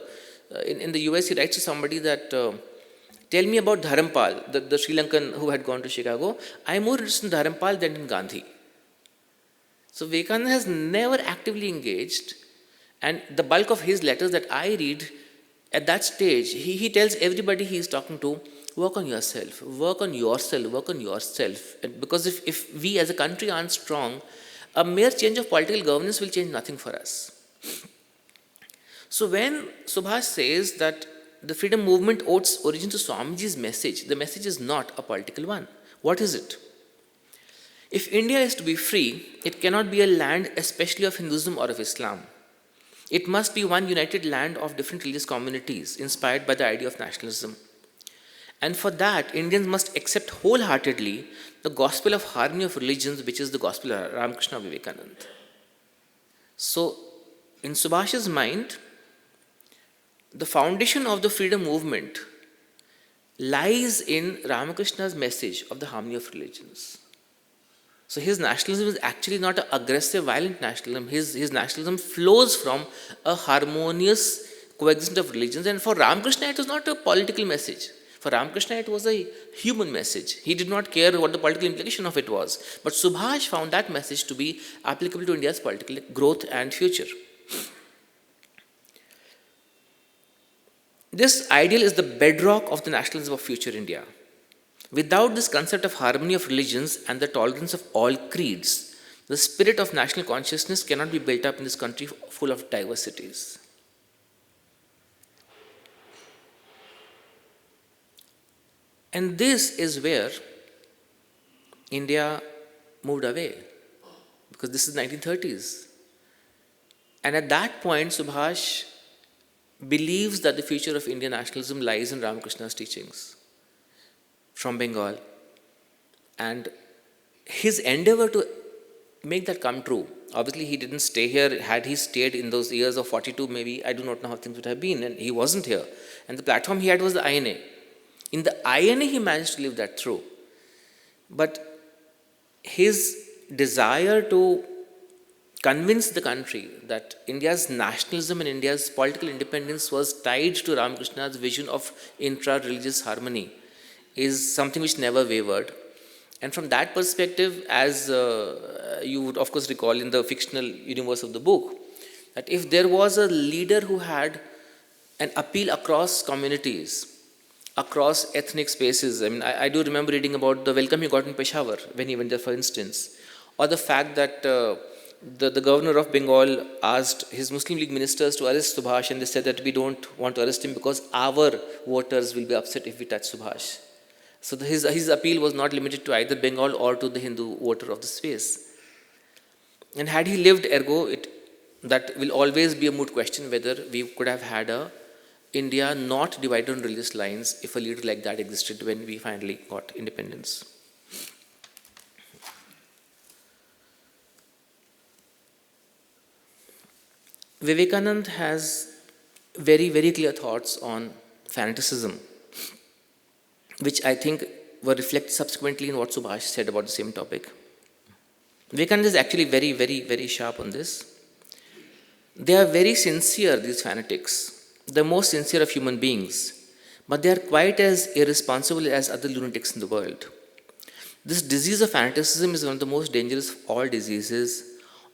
in the US he writes to somebody that tell me about Dharampal, the Sri Lankan who had gone to Chicago. I am more interested in Dharampal than in Gandhi. So Vivekananda has never actively engaged, and the bulk of his letters that I read at that stage, he tells everybody he is talking to, work on yourself, work on yourself, work on yourself. And because if we as a country aren't strong, a mere change of political governance will change nothing for us. So when Subhash says that the freedom movement owes its origin to Swamiji's message, the message is not a political one. What is it? If India is to be free, it cannot be a land especially of Hinduism or of Islam. It must be one united land of different religious communities inspired by the idea of nationalism. And for that, Indians must accept wholeheartedly the gospel of harmony of religions, which is the gospel of Ramakrishna Vivekananda. So, in Subhash's mind, the foundation of the freedom movement lies in Ramakrishna's message of the harmony of religions. So his nationalism is actually not an aggressive, violent nationalism. His nationalism flows from a harmonious coexistence of religions. And for Ramakrishna, it was not a political message. For Ramakrishna, it was a human message. He did not care what the political implication of it was. But Subhash found that message to be applicable to India's political growth and future. This ideal is the bedrock of the nationalism of future India. Without this concept of harmony of religions and the tolerance of all creeds, the spirit of national consciousness cannot be built up in this country full of diversities. And this is where India moved away, because this is 1930s. And at that point, Subhash believes that the future of Indian nationalism lies in Ramakrishna's teachings from Bengal. And his endeavor to make that come true, obviously he didn't stay here. Had he stayed in those years of 42, maybe, I do not know how things would have been, and he wasn't here. And the platform he had was the INA. In the INA, he managed to live that through. But his desire to convince the country that India's nationalism and India's political independence was tied to Ramakrishna's vision of intra-religious harmony is something which never wavered. And from that perspective, as you would of course recall in the fictional universe of the book, that if there was a leader who had an appeal across communities, across ethnic spaces, I mean, I do remember reading about the welcome he got in Peshawar when he went there, for instance, or the fact that the governor of Bengal asked his Muslim League ministers to arrest Subhash, and they said that we don't want to arrest him because our voters will be upset if we touch Subhash. So his appeal was not limited to either Bengal or to the Hindu voter of the space. And had he lived, ergo, that will always be a moot question whether we could have had a India not divided on religious lines if a leader like that existed when we finally got independence. Vivekananda has very, very clear thoughts on fanaticism, which I think were reflected subsequently in what Subhash said about the same topic. Vivekananda is actually very, very, very sharp on this. They are very sincere, these fanatics, the most sincere of human beings, but they are quite as irresponsible as other lunatics in the world. This disease of fanaticism is one of the most dangerous of all diseases.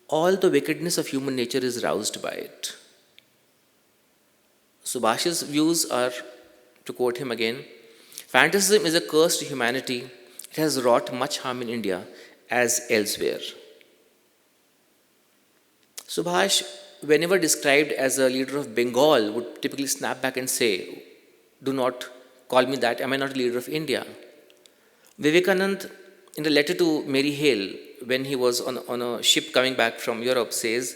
All the wickedness of human nature is roused by it. Subhash's views are, to quote him again, fanaticism is a curse to humanity. It has wrought much harm in India as elsewhere. Subhash, whenever described as a leader of Bengal, would typically snap back and say, do not call me that, am I not a leader of India? Vivekananda, in a letter to Mary Hale, when he was on a ship coming back from Europe, says,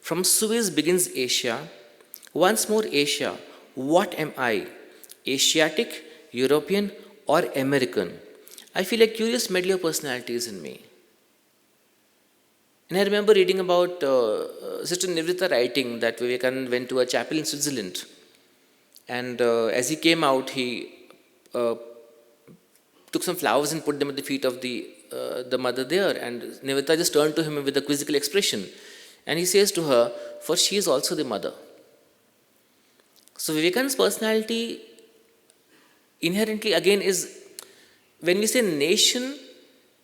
from Suez begins Asia, once more Asia, what am I? Asiatic, European, or American? I feel a curious medley of personalities in me. And I remember reading about Sister Nivrita writing that Vivekananda went to a chapel in Switzerland. And as he came out, he took some flowers and put them at the feet of the mother there. And Nivrita just turned to him with a quizzical expression. And he says to her, for she is also the mother. So Vivekananda's personality inherently again is, when we say nation,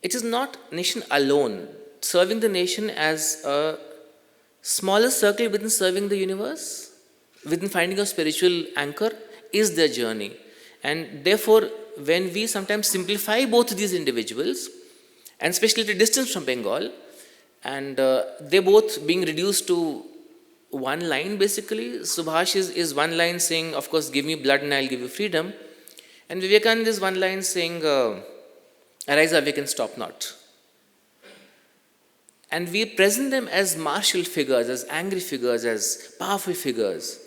it is not nation alone. Serving the nation as a smaller circle within serving the universe, within finding a spiritual anchor, is their journey. And therefore, when we sometimes simplify both these individuals, and especially at a distance from Bengal, and they both being reduced to one line basically, Subhash is one line saying, of course, give me blood and I'll give you freedom. And Vivekananda is one line saying, arise, awake and stop not. And we present them as martial figures, as angry figures, as powerful figures.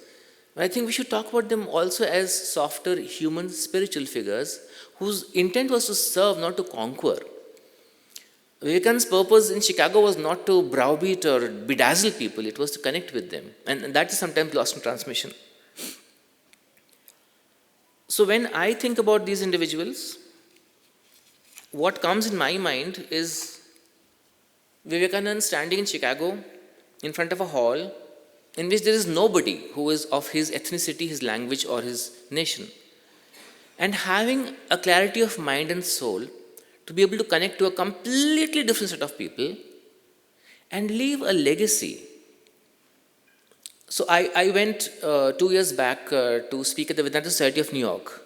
But I think we should talk about them also as softer, human, spiritual figures whose intent was to serve, not to conquer. Vivekananda's purpose in Chicago was not to browbeat or bedazzle people, it was to connect with them. And that is sometimes lost in transmission. So when I think about these individuals, what comes in my mind is Vivekananda standing in Chicago in front of a hall in which there is nobody who is of his ethnicity, his language, or his nation. And having a clarity of mind and soul to be able to connect to a completely different set of people and leave a legacy. So I went 2 years back to speak at the Vedanta Society of New York.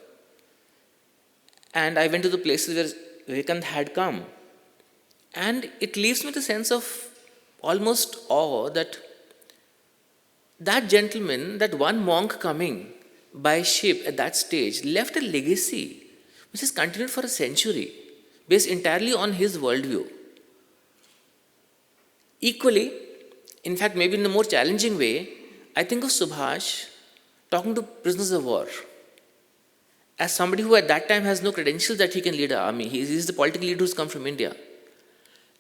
And I went to the places where Vivekananda had come. And it leaves me with a sense of almost awe that that gentleman, that one monk coming by ship at that stage, left a legacy which has continued for a century, based entirely on his worldview. Equally, in fact, maybe in a more challenging way, I think of Subhash talking to prisoners of war as somebody who at that time has no credentials that he can lead an army. He is the political leader who's come from India.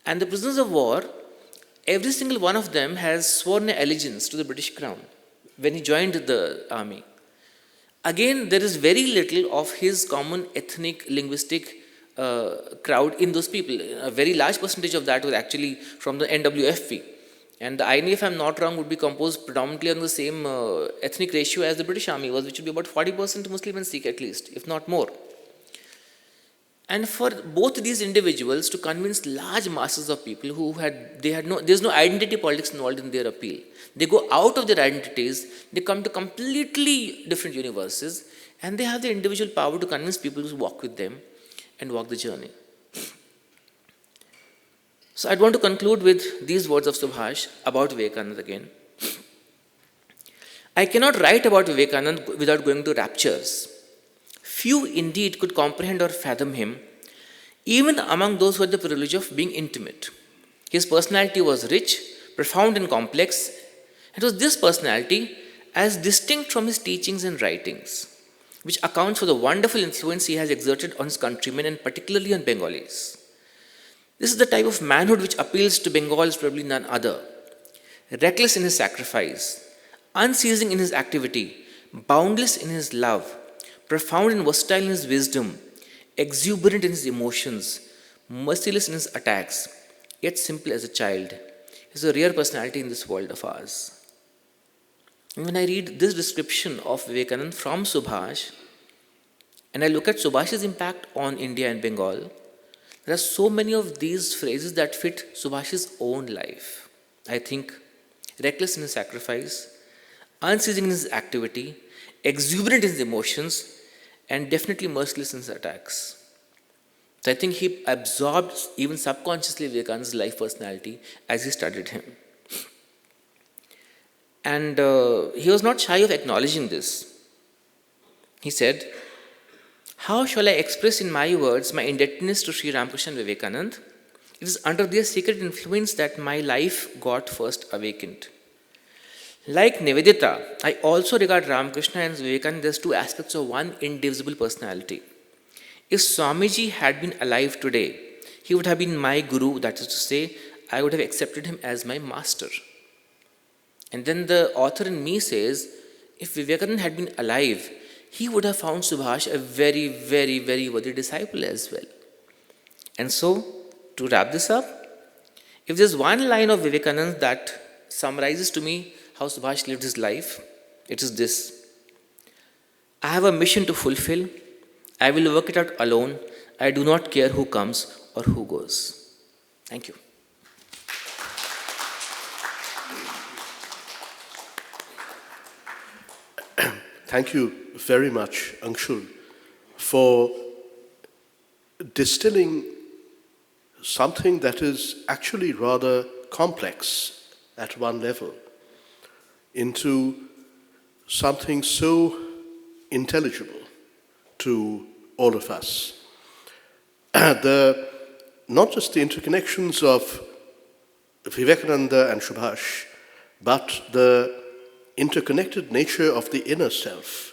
And the prisoners of war, every single one of them has sworn an allegiance to the British Crown when he joined the army. Again, there is very little of his common ethnic, linguistic crowd in those people. A very large percentage of that was actually from the NWFP. And the INA, if I'm not wrong, would be composed predominantly on the same ethnic ratio as the British Army was, which would be about 40% Muslim and Sikh at least, if not more. And for both these individuals to convince large masses of people who there's no identity politics involved in their appeal. They go out of their identities, they come to completely different universes, and they have the individual power to convince people to walk with them and walk the journey. So I'd want to conclude with these words of Subhash about Vivekananda again. I cannot write about Vivekananda without going to raptures. Few indeed could comprehend or fathom him, even among those who had the privilege of being intimate. His personality was rich, profound and complex. It was this personality, as distinct from his teachings and writings, which accounts for the wonderful influence he has exerted on his countrymen and particularly on Bengalis. This is the type of manhood which appeals to Bengal as probably none other. Reckless in his sacrifice, unceasing in his activity, boundless in his love, profound and versatile in his wisdom, exuberant in his emotions, merciless in his attacks, yet simple as a child, is a rare personality in this world of ours. And when I read this description of Vivekananda from Subhash, and I look at Subhash's impact on India and Bengal, there are so many of these phrases that fit Subhash's own life. I think reckless in his sacrifice, unceasing in his activity, exuberant in his emotions, and definitely merciless in his attacks. So I think he absorbed, even subconsciously, Vivekananda's life personality as he studied him. And he was not shy of acknowledging this. He said, "How shall I express in my words my indebtedness to Sri Ramakrishna and Vivekananda? It is under their secret influence that my life got first awakened. Like Nivedita, I also regard Ramakrishna and Vivekananda as two aspects of one indivisible personality. If Swamiji had been alive today, he would have been my guru, that is to say, I would have accepted him as my master." And then the author in me says, if Vivekananda had been alive, he would have found Subhash a very, very, very worthy disciple as well. And so, to wrap this up, if there's one line of Vivekananda that summarizes to me how Subhash lived his life, it is this: I have a mission to fulfill. I will work it out alone. I do not care who comes or who goes. Thank you. Thank you very much, Anshul, for distilling something that is actually rather complex at one level into something so intelligible to all of us. Not just the interconnections of Vivekananda and Subhash, but the interconnected nature of the inner self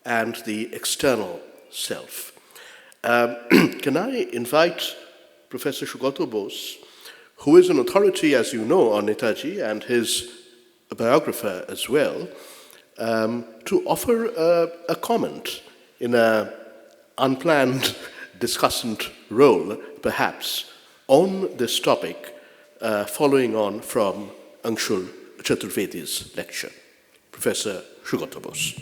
and the external self. Can I invite Professor Sumantra Bose, who is an authority, as you know, on Netaji and his biographer as well, to offer a comment in an unplanned discussant role, perhaps, on this topic, following on from Anshul Chaturvedi's lecture. Professor Sumantra Bose.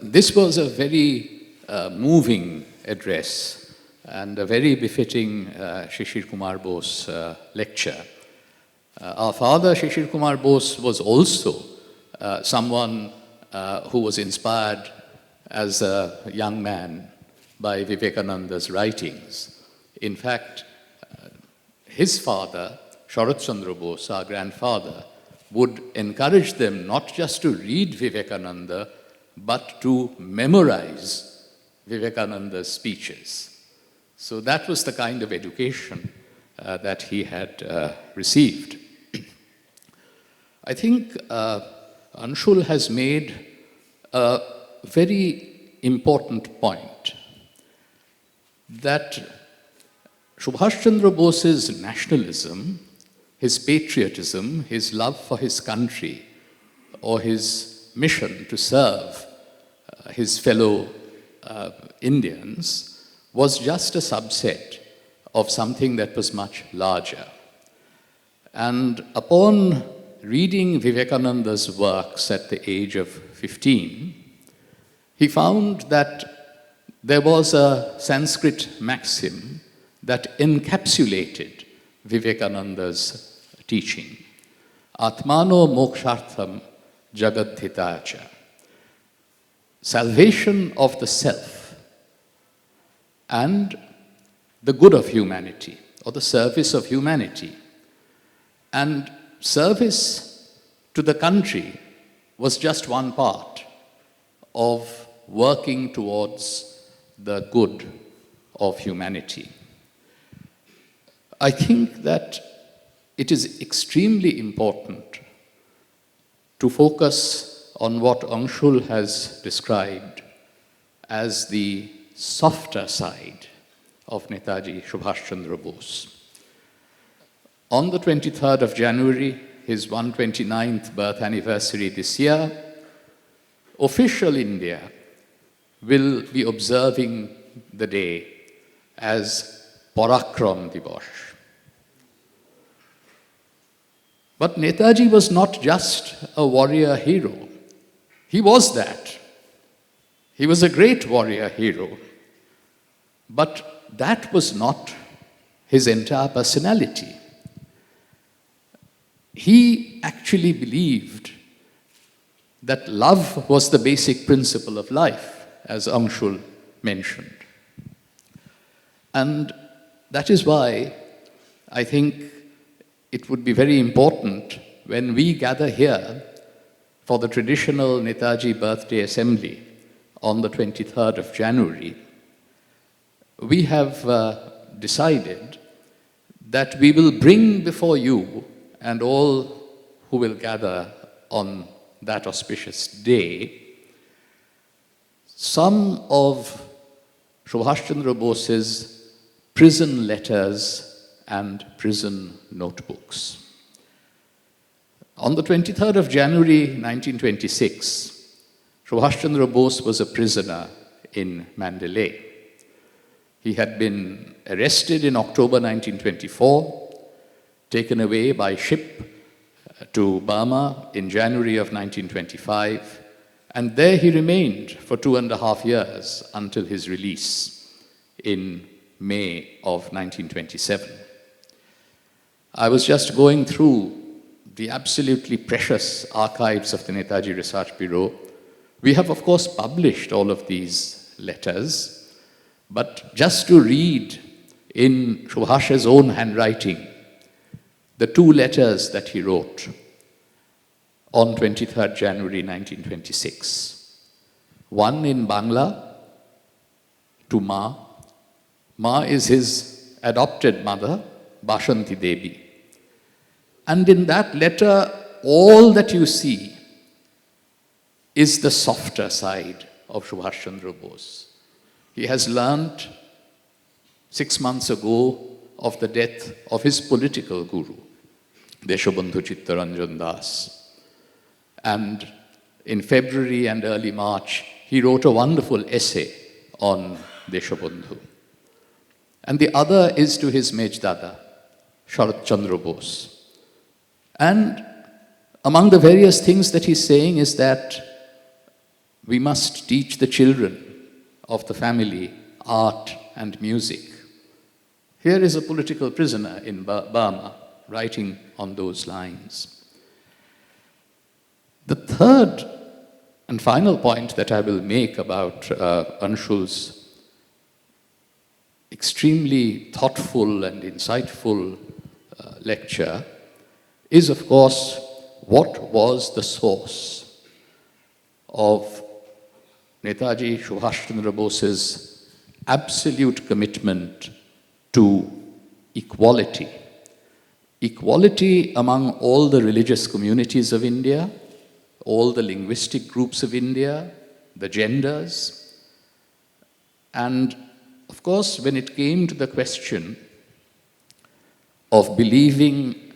This was a very moving address and a very befitting Sisir Kumar Bose lecture. Our father, Sisir Kumar Bose, was also someone who was inspired as a young man by Vivekananda's writings. In fact, his father, Sharat Chandra Bose, our grandfather, would encourage them not just to read Vivekananda, but to memorize Vivekananda's speeches. So that was the kind of education that he had received. I think Anshul has made a very important point, that Subhash Chandra Bose's nationalism, his patriotism, his love for his country, or his mission to serve his fellow Indians, was just a subset of something that was much larger. And upon reading Vivekananda's works at the age of 15, he found that there was a Sanskrit maxim that encapsulated Vivekananda's teaching. Atmano mokshartham jagadhitacha. Salvation of the self and the good of humanity, or the service of humanity. And service to the country was just one part of working towards the good of humanity. I think that it is extremely important to focus on what Anshul has described as the softer side of Netaji Subhash Chandra Bose. On the 23rd of January, his 129th birth anniversary this year, official India will be observing the day as Parakram Divas. But Netaji was not just a warrior hero. He was that. He was a great warrior hero. But that was not his entire personality. He actually believed that love was the basic principle of life, as Anshul mentioned. And that is why I think it would be very important when we gather here for the traditional Netaji birthday assembly on the 23rd of January, we have decided that we will bring before you and all who will gather on that auspicious day some of Subhash Chandra Bose's prison letters and prison notebooks. On the 23rd of January 1926, Subhash Chandra Bose was a prisoner in Mandalay. He had been arrested in October 1924, taken away by ship to Burma in January of 1925, and there he remained for 2.5 years until his release in May of 1927. I was just going through the absolutely precious archives of the Netaji Research Bureau. We have, of course, published all of these letters, but just to read in Subhash's own handwriting the 2 letters that he wrote on 23rd January 1926. One in Bangla to Ma. Ma is his adopted mother, Bashanti Devi. And in that letter, all that you see is the softer side of Subhash Chandra Bose. He has learnt 6 months ago of the death of his political guru, Deshabandhu Chittaranjan Das. And in February and early March, he wrote a wonderful essay on Deshabandhu. And the other is to his Mejdada, Sharat Chandra Bose. And among the various things that he's saying is that we must teach the children of the family art and music. Here is a political prisoner in Burma writing on those lines. The third and final point that I will make about Anshul's extremely thoughtful and insightful lecture is, of course, what was the source of Netaji Subhash Chandra Bose's absolute commitment to equality. Equality among all the religious communities of India, all the linguistic groups of India, the genders. And, of course, when it came to the question of believing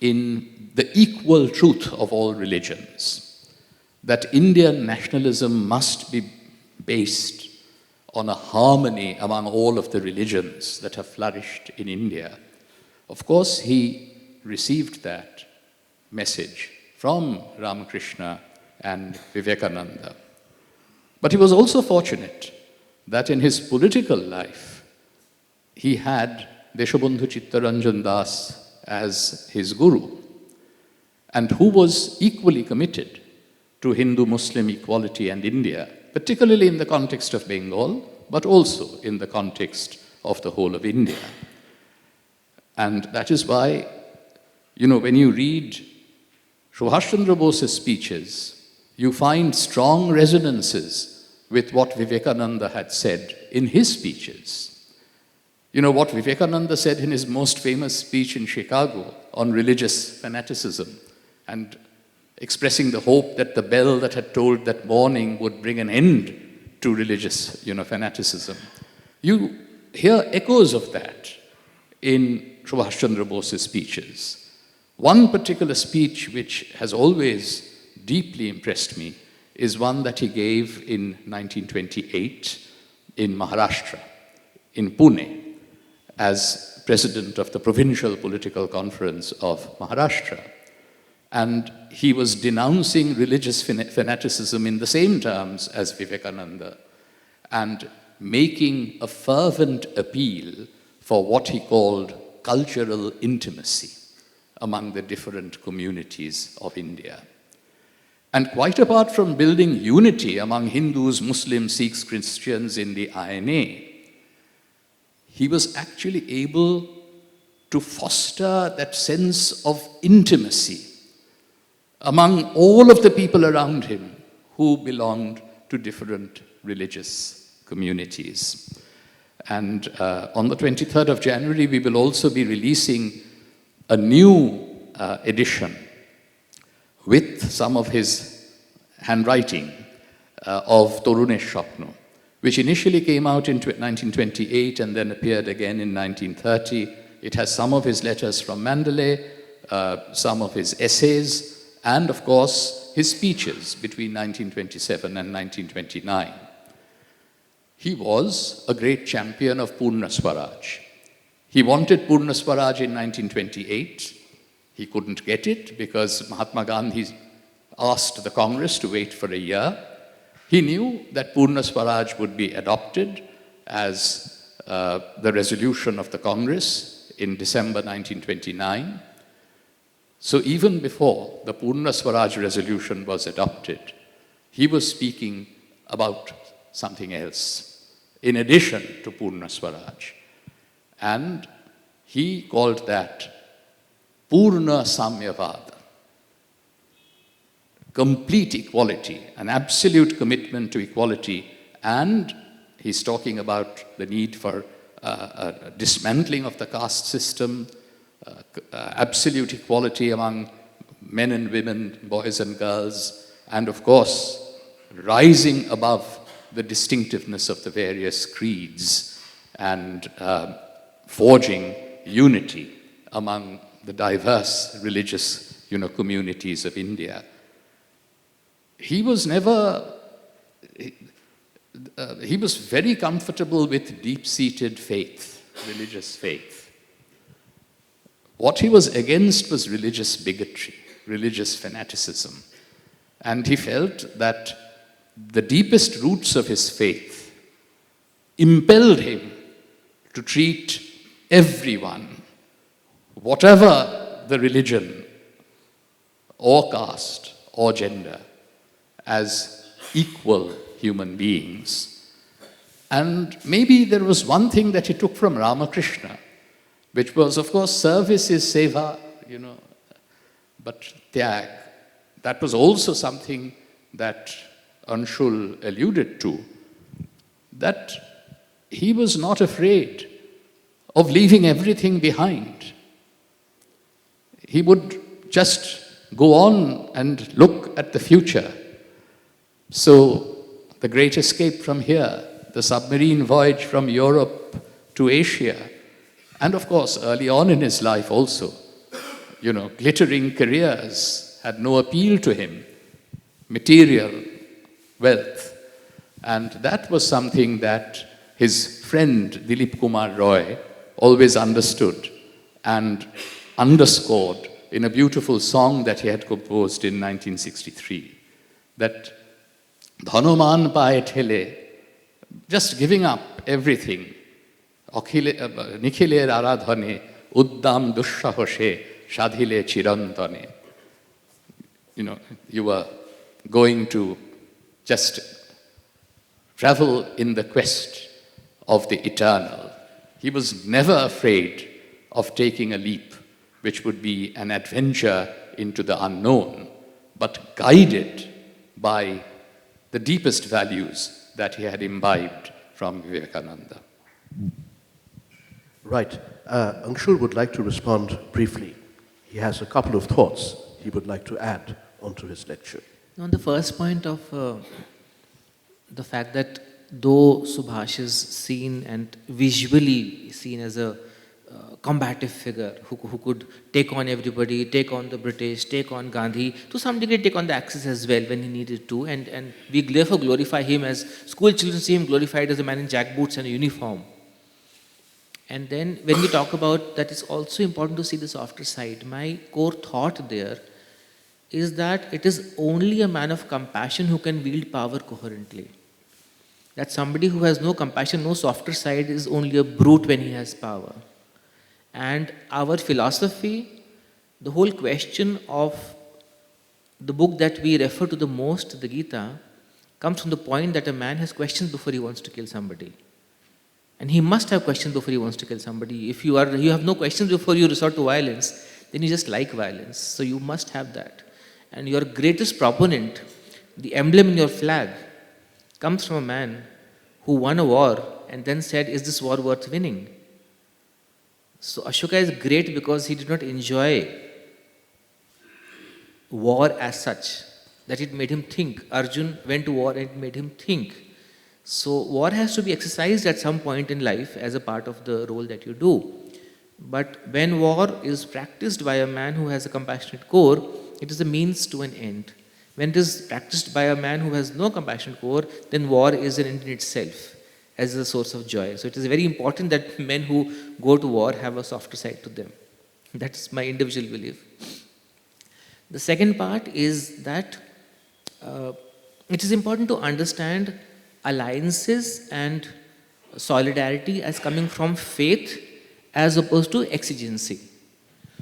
in the equal truth of all religions, that Indian nationalism must be based on a harmony among all of the religions that have flourished in India. Of course, he received that message from Ramakrishna and Vivekananda. But he was also fortunate that in his political life, he had Deshabandhu Chittaranjan Das as his guru, and who was equally committed to Hindu-Muslim equality and India, particularly in the context of Bengal, but also in the context of the whole of India. And that is why, when you read Subhash Chandra Bose's speeches, you find strong resonances with what Vivekananda had said in his speeches. What Vivekananda said in his most famous speech in Chicago on religious fanaticism and expressing the hope that the bell that had tolled that morning would bring an end to religious, fanaticism. You hear echoes of that in Subhash Chandra Bose's speeches. One particular speech which has always deeply impressed me is one that he gave in 1928 in Maharashtra, in Pune, as president of the Provincial Political Conference of Maharashtra. And he was denouncing religious fanaticism in the same terms as Vivekananda and making a fervent appeal for what he called cultural intimacy among the different communities of India. And quite apart from building unity among Hindus, Muslims, Sikhs, Christians in the INA, he was actually able to foster that sense of intimacy among all of the people around him who belonged to different religious communities. And on the 23rd of January, we will also be releasing a new edition with some of his handwriting of Torunesh Shapno, which initially came out in 1928 and then appeared again in 1930. It has some of his letters from Mandalay, some of his essays, and of course, his speeches between 1927 and 1929. He was a great champion of Purna Swaraj. He wanted Purna Swaraj in 1928. He couldn't get it because Mahatma Gandhi asked the Congress to wait for a year. He knew that Purna Swaraj would be adopted as the resolution of the Congress in December 1929. So even before the Purna Swaraj resolution was adopted, he was speaking about something else, in addition to Purna Swaraj. And he called that Purna Samyavada, complete equality, an absolute commitment to equality, and he's talking about the need for a dismantling of the caste system, absolute equality among men and women, boys and girls, and of course, rising above the distinctiveness of the various creeds and forging unity among the diverse religious communities of India. He was very comfortable with deep-seated faith, religious faith. What he was against was religious bigotry, religious fanaticism. And he felt that the deepest roots of his faith impelled him to treat everyone, whatever the religion or caste or gender, as equal human beings. And maybe there was one thing that he took from Ramakrishna, which was, of course, service is seva, but tyag. That was also something that Anshul alluded to, that he was not afraid of leaving everything behind. He would just go on and look at the future. So, the Great Escape from here, the submarine voyage from Europe to Asia, and of course, early on in his life also, glittering careers had no appeal to him, material wealth. And that was something that his friend Dilip Kumar Roy always understood and underscored in a beautiful song that he had composed in 1963. That Dhanoman paye thele, just giving up everything. Nikhiler aradhane, uddam dushsahoshe, shadhile chirantane. You were going to just travel in the quest of the eternal. He was never afraid of taking a leap, which would be an adventure into the unknown, but guided by the deepest values that he had imbibed from Vivekananda. Right. Anshul would like to respond briefly. He has a couple of thoughts he would like to add onto his lecture. On the first point of the fact that though Subhash is seen and visually seen as a combative figure who could take on everybody, take on the British, take on Gandhi, to some degree take on the Axis as well when he needed to, and we therefore glorify him as, school children see him glorified as a man in jackboots and a uniform. And then when we talk about that, it's also important to see the softer side. My core thought there is that it is only a man of compassion who can wield power coherently. That somebody who has no compassion, no softer side, is only a brute when he has power. And our philosophy, the whole question of the book that we refer to the most, the Gita, comes from the point that a man has questions before he wants to kill somebody. And he must have questions before he wants to kill somebody. If you have no questions before you resort to violence, then you just like violence. So you must have that. And your greatest proponent, the emblem in your flag, comes from a man who won a war and then said, is this war worth winning? So Ashoka is great because he did not enjoy war as such, that it made him think. Arjun went to war and it made him think. So war has to be exercised at some point in life as a part of the role that you do. But when war is practiced by a man who has a compassionate core, it is a means to an end. When it is practiced by a man who has no compassionate core, then war is an end in itself as a source of joy. So it is very important that men who go to war have a softer side to them. That's my individual belief. The second part is that it is important to understand alliances and solidarity as coming from faith as opposed to exigency.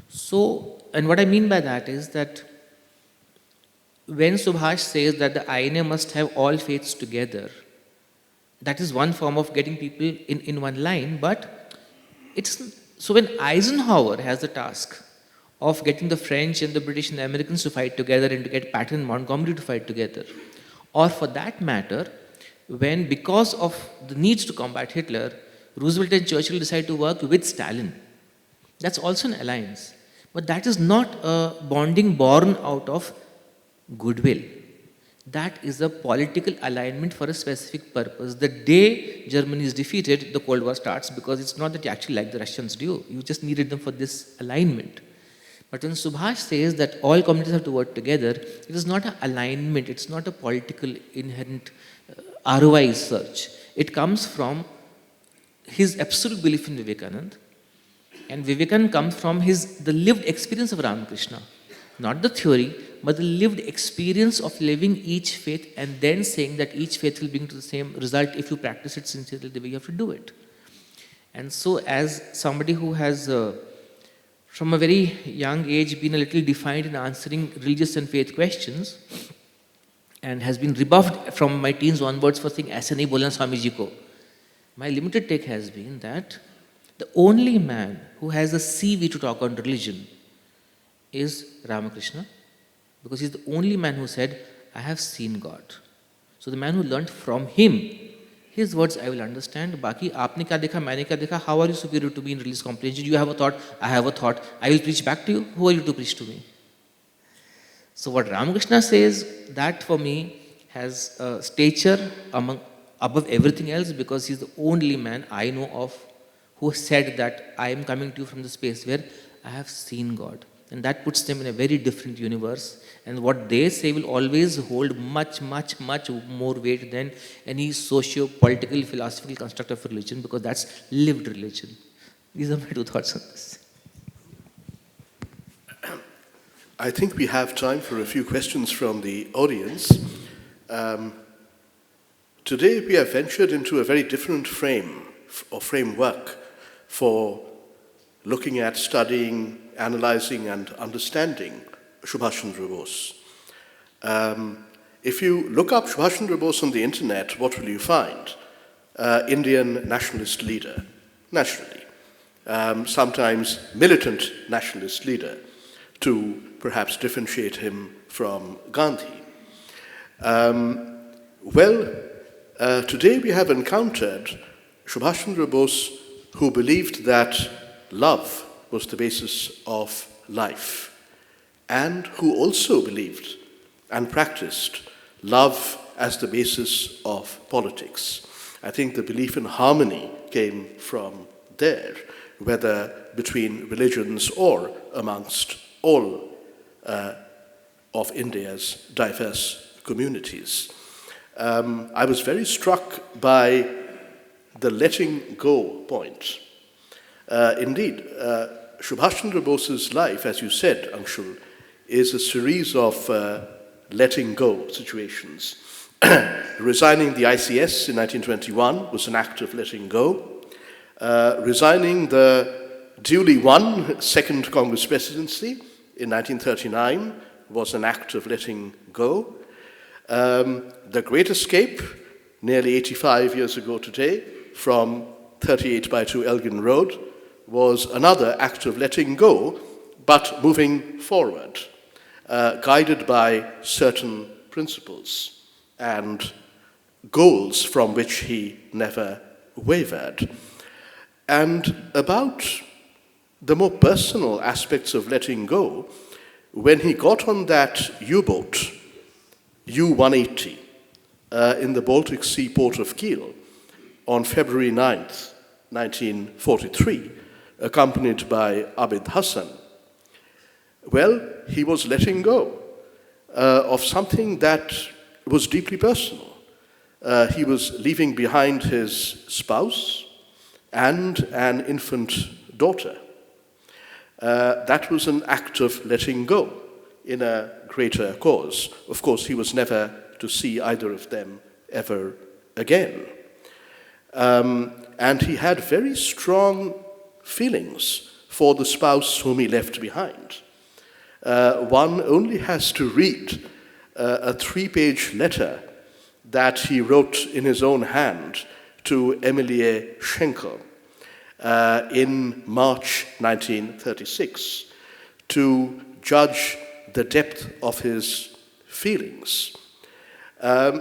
So, and what I mean by that is that when Subhash says that the INA must have all faiths together, that is one form of getting people in one line, but it's, so when Eisenhower has the task of getting the French and the British and the Americans to fight together and to get Patton and Montgomery to fight together, or for that matter, when because of the needs to combat Hitler, Roosevelt and Churchill decide to work with Stalin, that's also an alliance. But that is not a bonding born out of goodwill. That is a political alignment for a specific purpose. The day Germany is defeated, the Cold War starts, because it's not that you actually like the Russians, do you? You just needed them for this alignment. But when Subhash says that all communities have to work together, it is not an alignment, it's not a political inherent ROI search. It comes from his absolute belief in Vivekananda. And Vivekananda comes from the lived experience of Ramakrishna. Not the theory, but the lived experience of living each faith and then saying that each faith will bring to the same result if you practice it sincerely the way you have to do it. And so as somebody who has, from a very young age, been a little defined in answering religious and faith questions, and has been rebuffed from my teens onwards for saying, "Aise nahi bolna Swamiji ko." My limited take has been that the only man who has a CV to talk on religion is Ramakrishna, because he's the only man who said, "I have seen God." So the man who learnt from him, his words I will understand. Baki, aapne kya dekha, maine kya dekha, how are you superior to me in religious comprehension? You have a thought, I have a thought, I will preach back to you. Who are you to preach to me? So what Ramakrishna says, that for me has a stature above everything else, because he's the only man I know of who said that I am coming to you from the space where I have seen God. and that puts them in a very different universe. And what they say will always hold much, much, much more weight than any socio-political, philosophical construct of religion, because that's lived religion. These are my two thoughts on this. I think we have time for a few questions from the audience. Today we have ventured into a very different framework for looking at studying, analyzing, and understanding Subhash Chandra Bose. If you look up Subhash Chandra Bose on the internet, what will you find? Indian nationalist leader, naturally. Sometimes militant nationalist leader, to perhaps differentiate him from Gandhi. Today we have encountered Subhash Chandra Bose, who believed that love was the basis of life, and who also believed and practiced love as the basis of politics. I think the belief in harmony came from there, whether between religions or amongst all of India's diverse communities. I was very struck by the letting go point. Indeed, Subhash Chandra Bose's life, as you said, Anshul, is a series of letting go situations. Resigning the ICS in 1921 was an act of letting go. Resigning the duly won second Congress presidency in 1939 was an act of letting go. The Great Escape, nearly 85 years ago today, from 38/2 Elgin Road, was another act of letting go, but moving forward, guided by certain principles and goals from which he never wavered. And about the more personal aspects of letting go, when he got on that U-boat, U-180, in the Baltic Sea port of Kiel on February 9th, 1943, accompanied by Abid Hassan, well, he was letting go of something that was deeply personal. He was leaving behind his spouse and an infant daughter. That was an act of letting go in a greater cause. Of course, he was never to see either of them ever again. And he had very strong feelings for the spouse whom he left behind. One only has to read a 3-page letter that he wrote in his own hand to Emilie Schenkel in March 1936 to judge the depth of his feelings.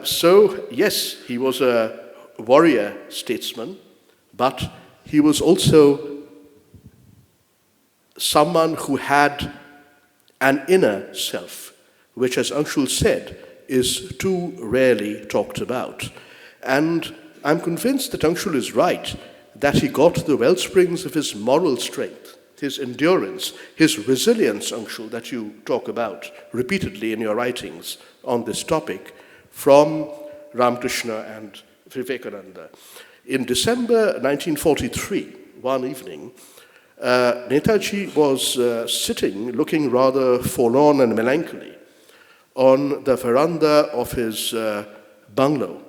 So, yes, he was a warrior statesman, but he was also someone who had an inner self, which, as Anshul said, is too rarely talked about. And I'm convinced that Anshul is right, that he got the well springs of his moral strength, his endurance, his resilience, Anshul, that you talk about repeatedly in your writings on this topic, from Ramakrishna and Vivekananda. In December 1943, one evening, Netaji was sitting, looking rather forlorn and melancholy, on the veranda of his bungalow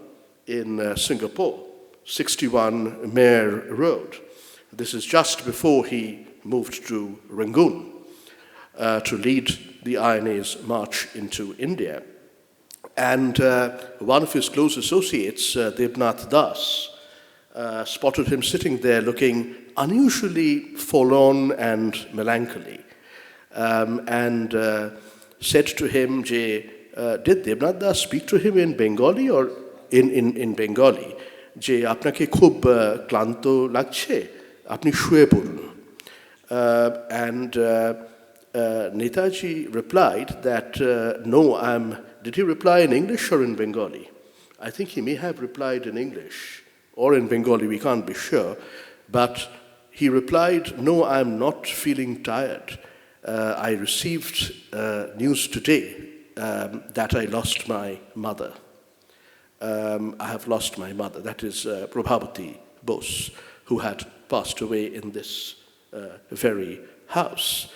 in Singapore, 61 Mare Road. This is just before he moved to Rangoon to lead the INA's march into India. And one of his close associates, Debnath Das, spotted him sitting there looking unusually forlorn and melancholy, and said to him, did Debnath Das speak to him in Bengali or in Bengali? যে আপনাকে খুব ক্লান্ত লাগছে, আপনি শুয়ে পড়ুন. And Netaji replied that, no, did he reply in English or in Bengali? I think he may have replied in English or in Bengali, we can't be sure. But he replied, no, I'm not feeling tired. I received news today that I lost my mother. I have lost my mother. That is Prabhavati Bose, who had passed away in this very house.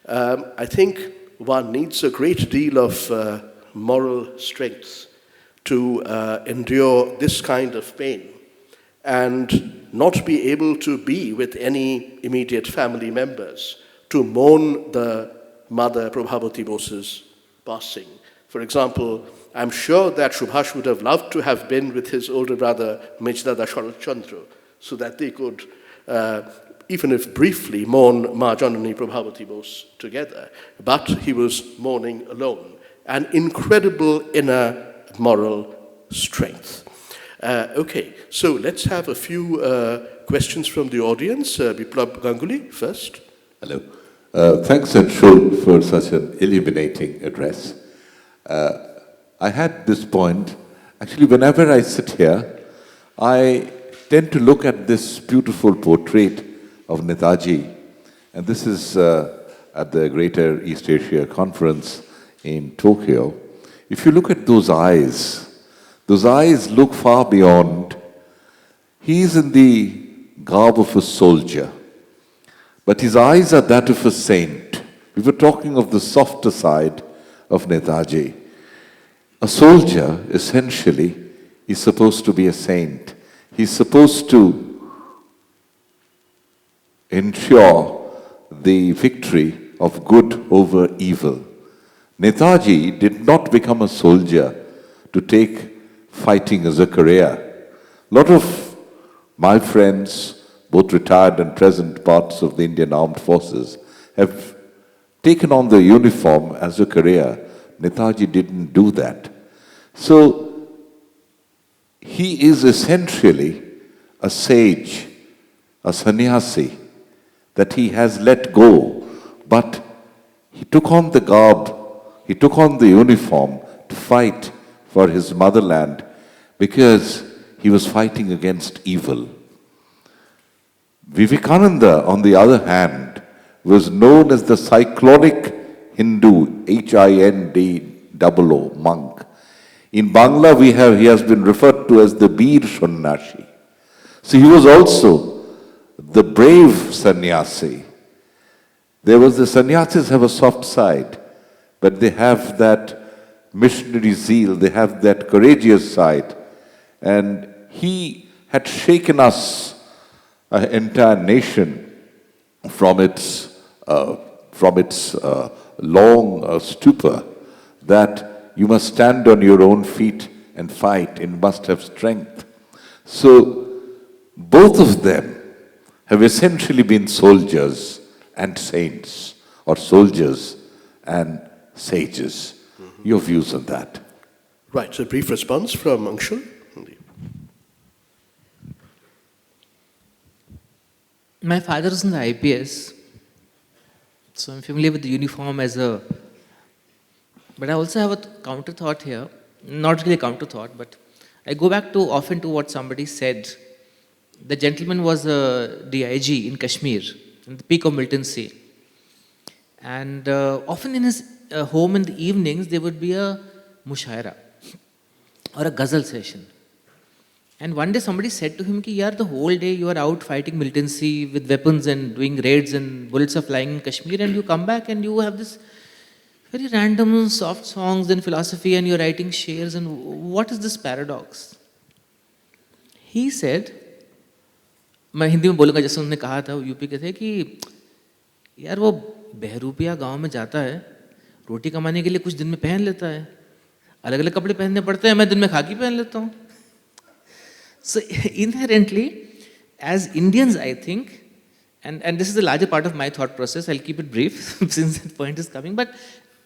I think one needs a great deal of moral strength to endure this kind of pain and not be able to be with any immediate family members to mourn the mother Prabhavati Bose's passing. For example, I'm sure that Subhash would have loved to have been with his older brother Mejdada Sharat Chandra so that they could, even if briefly, mourn Ma Janani Prabhavati Bose together. But he was mourning alone. An incredible inner moral strength. Okay, so let's have a few questions from the audience. Biplab Ganguly first. Hello. Thanks, Anshul, for such an illuminating address. I had this point. Actually, whenever I sit here, I tend to look at this beautiful portrait of Netaji. And this is at the Greater East Asia Conference in Tokyo. If you look at those eyes look far beyond. He's in the garb of a soldier, but his eyes are that of a saint. We were talking of the softer side of Netaji. A soldier, essentially, is supposed to be a saint. He's supposed to ensure the victory of good over evil. Netaji did not become a soldier to take fighting as a career. A lot of my friends, both retired and present parts of the Indian Armed Forces, have taken on the uniform as a career. Netaji didn't do that. So, he is essentially a sage, a sannyasi, that he has let go, but he took on the garb, he took on the uniform to fight for his motherland because he was fighting against evil. Vivekananda, on the other hand, was known as the cyclonic Hindu, Hindoo, monk. In Bangla, he has been referred to as the Bir Sannyasi. So he was also the brave sannyasi. The sannyasis have a soft side, but they have that missionary zeal, they have that courageous side. And he had shaken us, an entire nation, from its long stupor, that you must stand on your own feet and fight, and must have strength. So, both of them have essentially been soldiers and saints, or soldiers and sages. Your views on that? Right, so a brief response from Anshul. My father was in the IPS, so I'm familiar with the uniform as a... But I also have a counter thought here. Not really a counter thought, but I go back often to what somebody said. The gentleman was a DIG in Kashmir, in the peak of Milton Sea. And often in his home in the evenings, there would be a mushaira or a ghazal session. And one day somebody said to him, ki, yaar, the whole day you are out fighting militancy with weapons and doing raids and bullets are flying in Kashmir, and you come back and you have this very random soft songs and philosophy and you're writing shares, and what is this paradox? He said, मैं हिंदी में बोलूँगा जैसे उन्होंने कहा था, UP के थे कि यार वो बहरूपिया गांव में जाता है, रोटी कमाने के लिए कुछ दिन में पहन लेता है, अलग अलग कपड़े पहनने पड़ते हैं, मैं दिन में खाकी पहन लेता हूँ. So inherently, as Indians, I think, and this is the larger part of my thought process, I'll keep it brief since that point is coming, but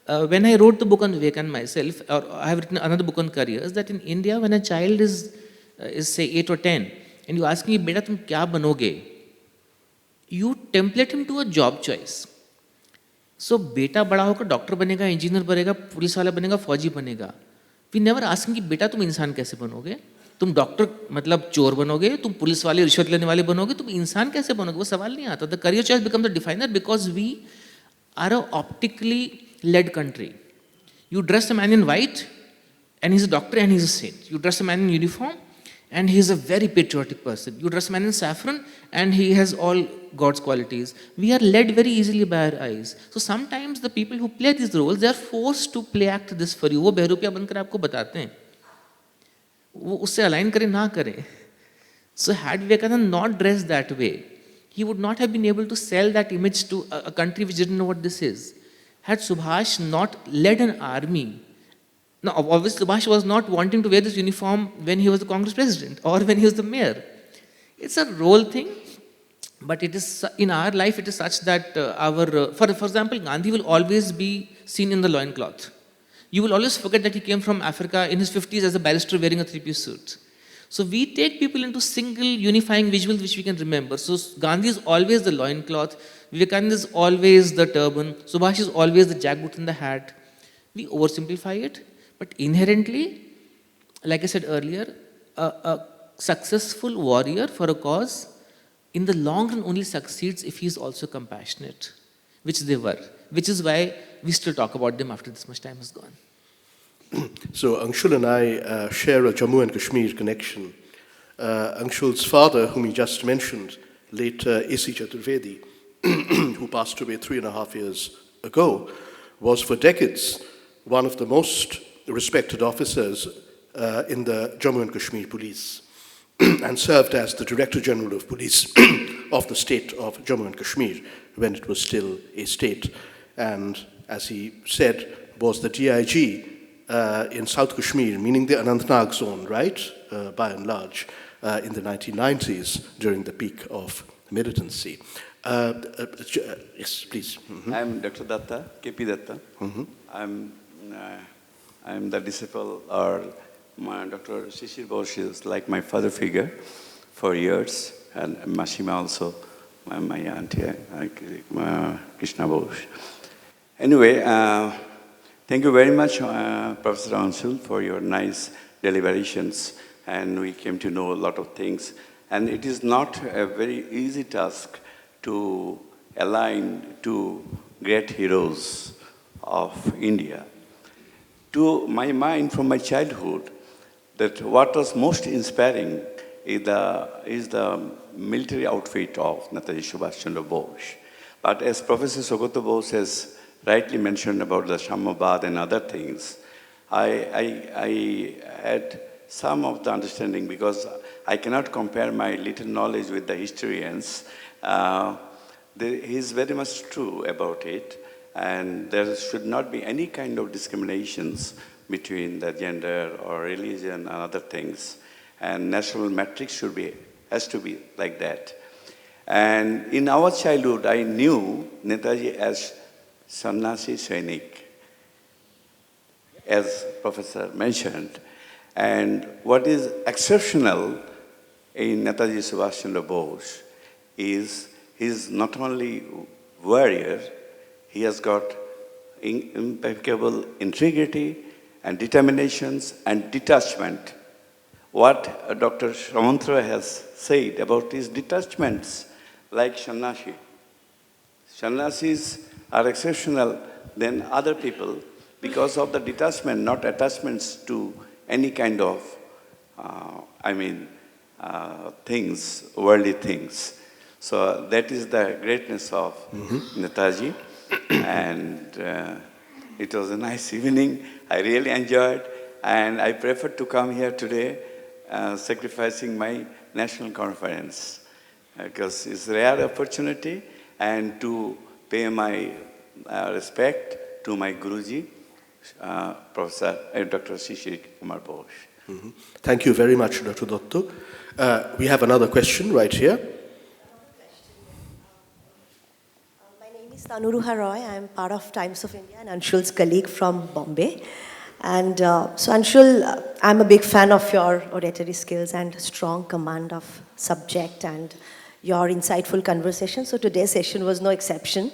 when I wrote the book on Vivekananda myself, or I have written another book on careers, that in India, when a child is say 8 or 10, and you ask him, beta tum kya banoge, you template him to a job choice. So beta bada hoकर doctor बनेगा, engineer बनेगा, police वाला बनेगा, फौजी बनेगा. We never ask him कि बेटा तुम इंसान कैसे बनोगे? तुम डॉक्टर मतलब चोर बनोगे, तुम पुलिस वाले रिश्वत लेने वाले बनोगे, तुम इंसान कैसे बनोगे? वो सवाल नहीं आता. The career choice becomes the definer because we are an optically led country. You dress a man in white, and he's a doctor and he's a saint. You dress a man in uniform, and he's a very patriotic person. You dress a man in saffron, and he has all God's qualities. We are led very easily by our eyes. So sometimes the people who play these roles, they are forced to play act this for you. वो बहरूपिया बनकर आपको बताते हैं. वो उससे align करें ना करें. So had Vivekananda not dressed that way, he would not have been able to sell that image to a country which didn't know what this is. Had Subhash not led an army, now obviously Subhash was not wanting to wear this uniform when he was the Congress president or when he was the mayor. It's a role thing, but it is in our life it is such that for example, Gandhi will always be seen in the loincloth. You will always forget that he came from Africa in his 50s as a barrister wearing a three-piece suit. So we take people into single unifying visuals which we can remember. So Gandhi is always the loincloth, Vivekananda is always the turban, Subhash is always the jackboot and the hat. We oversimplify it, but inherently, like I said earlier, a successful warrior for a cause in the long run only succeeds if he is also compassionate, which they were, which is why we still talk about them after this much time has gone. So Anshul and I share a Jammu and Kashmir connection. Anshul's father, whom he just mentioned, late A.C. Chaturvedi, who passed away 3.5 years ago, was for decades one of the most respected officers in the Jammu and Kashmir police and served as the Director General of Police of the state of Jammu and Kashmir when it was still a state. And as he said, was the DIG in South Kashmir, meaning the Anantnag zone, right, by and large, in the 1990s during the peak of militancy. Yes, please. Mm-hmm. I'm Dr. Datta, KP Datta. Mm-hmm. I'm the disciple, or Dr. Sisir Bose is like my father figure for years, and Mashima also, my auntie, Krishna Bose. Anyway, thank you very much, Professor Anshul, for your nice deliberations, and we came to know a lot of things. And it is not a very easy task to align to great heroes of India. To my mind, from my childhood, that what was most inspiring is the military outfit of Netaji Subhash Chandra Bose. But as Professor Sumantra Bose has rightly mentioned about the Shamabad and other things, I had some of the understanding, because I cannot compare my little knowledge with the historians. He is very much true about it, and there should not be any kind of discriminations between the gender or religion and other things. And national matrix has to be like that. And in our childhood, I knew Netaji as Sannasi Sainik, as Professor mentioned. And what is exceptional in Netaji Subhash Chandra Bose is he's not only warrior, he has got impeccable integrity and determinations and detachment. What Dr. Sumantra has said about his detachments, like Sannasi. Sannasis are exceptional than other people because of the detachment, not attachments to any kind of, things, worldly things. So that is the greatness of Netaji. And it was a nice evening. I really enjoyed, and I preferred to come here today, sacrificing my national conference, because it's a rare opportunity, and to pay my respect to my Guruji, Professor Dr. Sisir Kumar Bose. Mm-hmm. Thank you very much, Dr. Dotto. We have another question right here. My name is Tanuruha Roy. I am part of Times of India and Anshul's colleague from Bombay. And so Anshul, I'm a big fan of your oratory skills and strong command of subject and your insightful conversation. So today's session was no exception.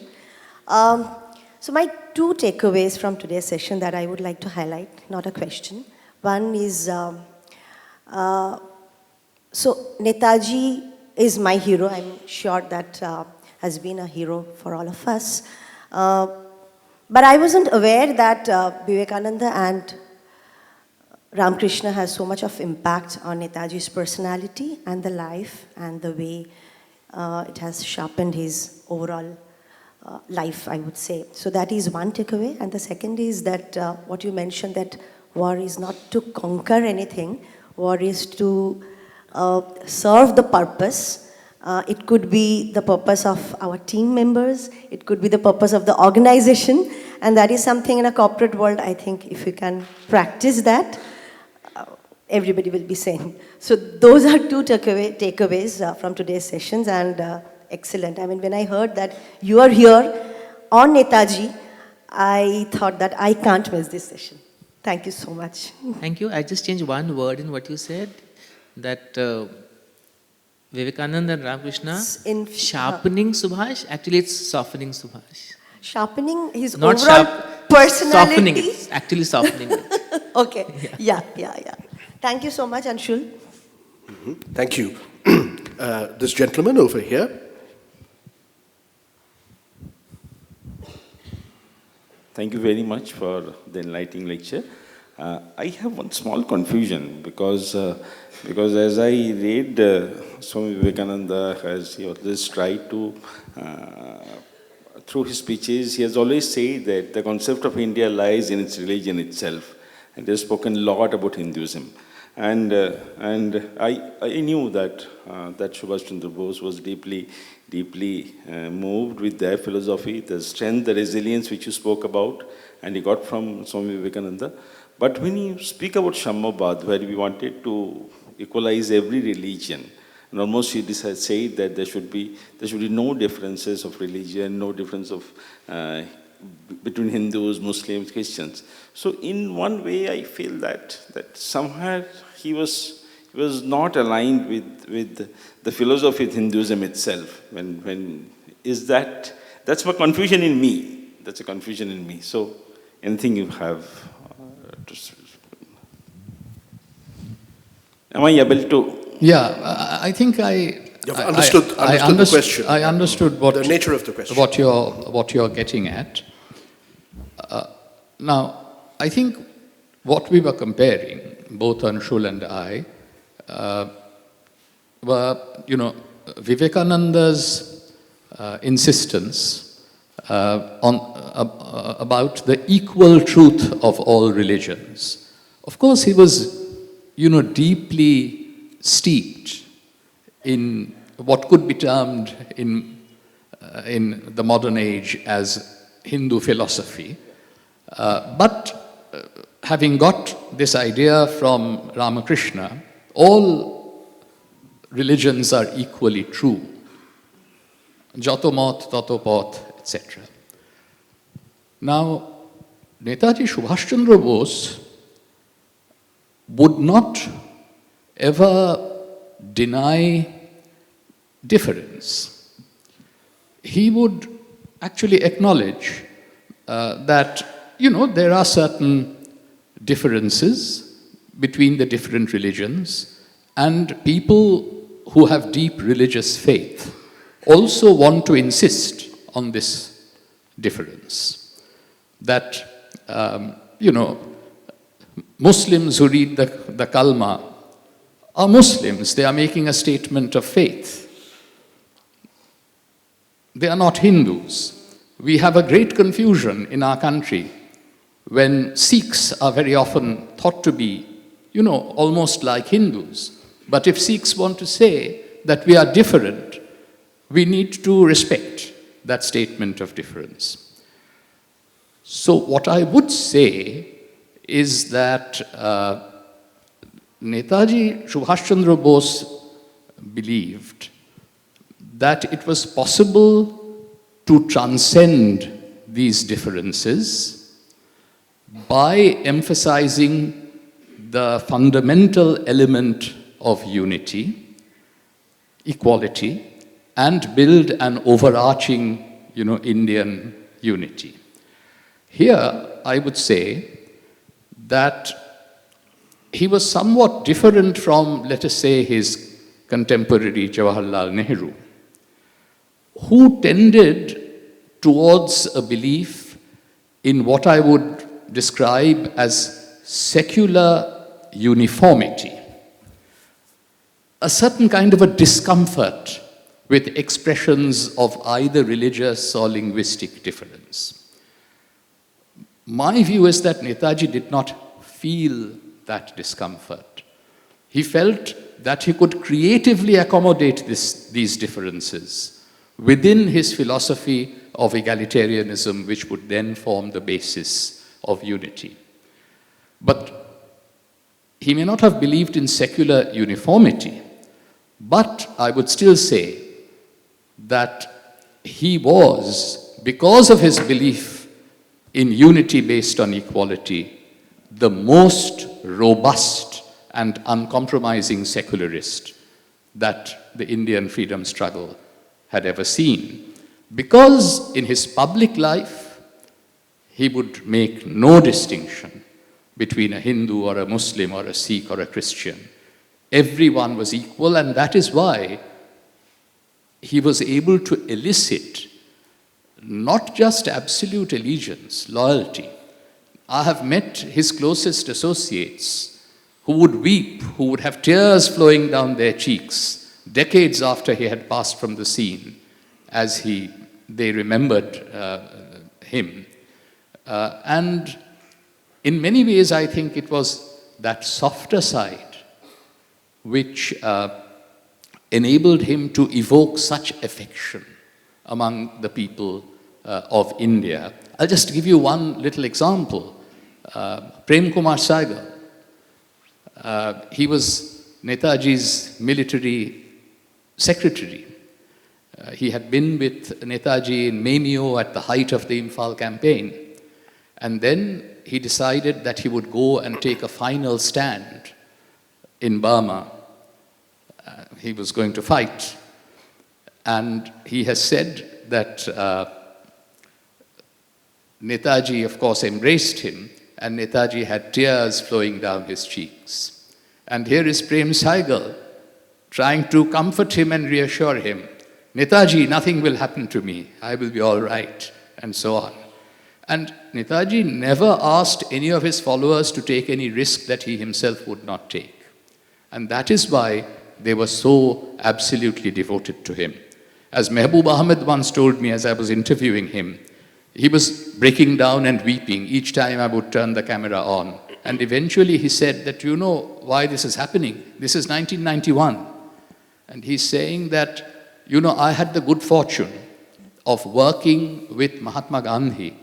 So my two takeaways from today's session that I would like to highlight, not a question. One is, so Netaji is my hero. I'm sure that has been a hero for all of us. But I wasn't aware that Vivekananda and Ramakrishna has so much of impact on Netaji's personality and the life and the way it has sharpened his overall life, I would say. So that is one takeaway. And the second is that what you mentioned, that war is not to conquer anything, war is to serve the purpose. It could be the purpose of our team members, it could be the purpose of the organization, and that is something in a corporate world, I think if you can practice that, everybody will be sane. So those are two takeaways from today's sessions, and excellent. I mean, when I heard that you are here on Netaji, I thought that I can't miss this session. Thank you so much. Thank you. I just changed one word in what you said, that Vivekananda and Ramakrishna In sharpening Subhash, actually it's softening Subhash. Sharpening his Not overall softening personality. it, it's actually softening it. Okay, yeah. Thank you so much, Anshul. Thank you. This gentleman over here. Thank you very much for the enlightening lecture. I have one small confusion because as I read Swami Vivekananda, as he always tried to, through his speeches, he has always said that the concept of India lies in its religion itself. And he has spoken a lot about Hinduism. And I knew that Subhash Chandra Bose was deeply moved with their philosophy, the strength, the resilience which you spoke about, and he got from Swami Vivekananda. But when you speak about Shammabad, where we wanted to equalize every religion, and almost he said that there should be no differences of religion, no difference of between Hindus, Muslims, Christians. So in one way, I feel that somehow he was not aligned with the philosophy of Hinduism itself. That's a confusion in me. That's a confusion in me. So anything you have am I able to? Yeah, I think You've understood the question. I understood the nature of the question. What you're getting at. Now, I think what we were comparing, both Anshul and I, were, Vivekananda's insistence about the equal truth of all religions. Of course, he was, deeply steeped in what could be termed in the modern age as Hindu philosophy. But having got this idea from Ramakrishna, all religions are equally true. Jato mot, tato pot, etc. Now, Netaji Subhash Chandra Bose would not ever deny difference. He would actually acknowledge that, there are certain differences between the different religions, and people who have deep religious faith also want to insist on this difference. That, Muslims who read the Kalma are Muslims. They are making a statement of faith. They are not Hindus. We have a great confusion in our country when Sikhs are very often thought to be, almost like Hindus. But if Sikhs want to say that we are different, we need to respect that statement of difference. So what I would say is that Netaji Subhash Chandra Bose believed that it was possible to transcend these differences by emphasizing the fundamental element of unity, equality, and build an overarching, Indian unity. Here, I would say that he was somewhat different from, let us say, his contemporary Jawaharlal Nehru, who tended towards a belief in what I would describe as secular uniformity, a certain kind of a discomfort with expressions of either religious or linguistic difference. My view is that Netaji did not feel that discomfort. He felt that he could creatively accommodate these differences within his philosophy of egalitarianism, which would then form the basis of unity. But he may not have believed in secular uniformity, but I would still say that he was, because of his belief in unity based on equality, the most robust and uncompromising secularist that the Indian freedom struggle had ever seen. Because in his public life, he would make no distinction between a Hindu or a Muslim or a Sikh or a Christian. Everyone was equal, and that is why he was able to elicit not just absolute allegiance, loyalty. I have met his closest associates who would weep, who would have tears flowing down their cheeks decades after he had passed from the scene, as they remembered him. And in many ways, I think it was that softer side which enabled him to evoke such affection among the people of India. I'll just give you one little example. Prem Kumar Saigal. He was Netaji's military secretary. He had been with Netaji in Memio at the height of the Imphal campaign. And then he decided that he would go and take a final stand in Burma. He was going to fight. And he has said that Netaji, of course, embraced him, and Netaji had tears flowing down his cheeks. And here is Prem Saigal trying to comfort him and reassure him. Netaji, nothing will happen to me. I will be all right, and so on. And Netaji never asked any of his followers to take any risk that he himself would not take. And that is why they were so absolutely devoted to him. As Mehboob Ahmed once told me as I was interviewing him, he was breaking down and weeping each time I would turn the camera on. And eventually he said that, you know why this is happening? This is 1991. And he's saying that, you know, I had the good fortune of working with Mahatma Gandhi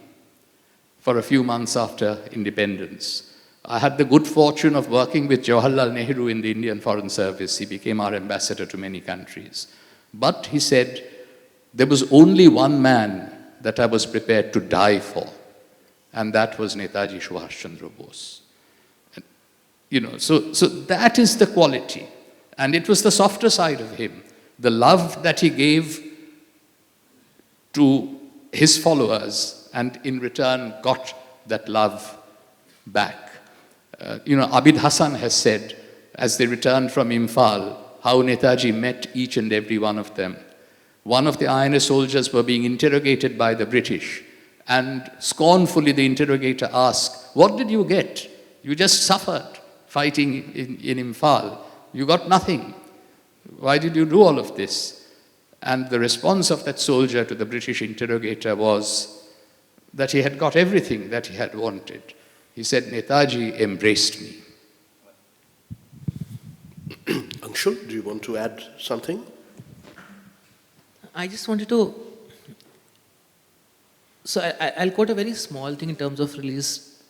for a few months after independence. I had the good fortune of working with Jawaharlal Nehru in the Indian Foreign Service. He became our ambassador to many countries. But he said, there was only one man that I was prepared to die for, and that was Netaji Subhash Chandra Bose. And, you know, so that is the quality. And it was the softer side of him, the love that he gave to his followers, and in return got that love back. You know, Abid Hassan has said, as they returned from Imphal, how Netaji met each and every one of them. One of the INA soldiers were being interrogated by the British, and scornfully the interrogator asked, what did you get? You just suffered fighting in Imphal. You got nothing. Why did you do all of this? And the response of that soldier to the British interrogator was that he had got everything that he had wanted. He said, Netaji embraced me. Anshul, do you want to add something? I just wanted to, so I'll quote a very small thing in terms of release.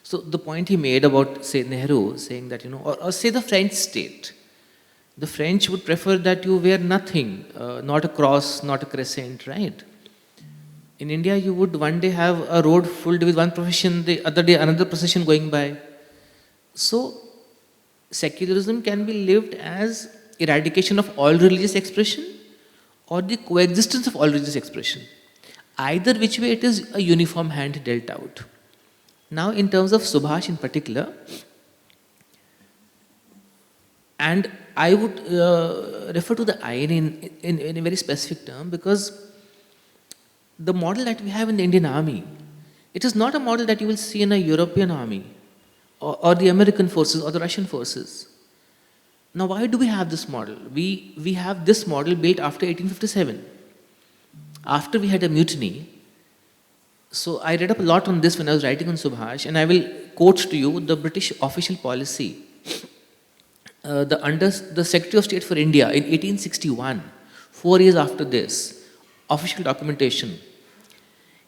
So the point he made about, say, Nehru, saying that, you know, or say the French state. The French would prefer that you wear nothing, not a cross, not a crescent, right? In India, you would one day have a road filled with one procession, the other day another procession going by. So secularism can be lived as eradication of all religious expression or the coexistence of all religious expression. Either which way, it is a uniform hand dealt out. Now, in terms of Subhash in particular, and I would refer to the irony in a very specific term, because the model that we have in the Indian Army, it is not a model that you will see in a European army or the American forces or the Russian forces. Now, why do we have this model? We have this model built after 1857. After we had a mutiny, so I read up a lot on this when I was writing on Subhash, and I will quote to you the British official policy. The Secretary of State for India in 1861, 4 years after this, official documentation.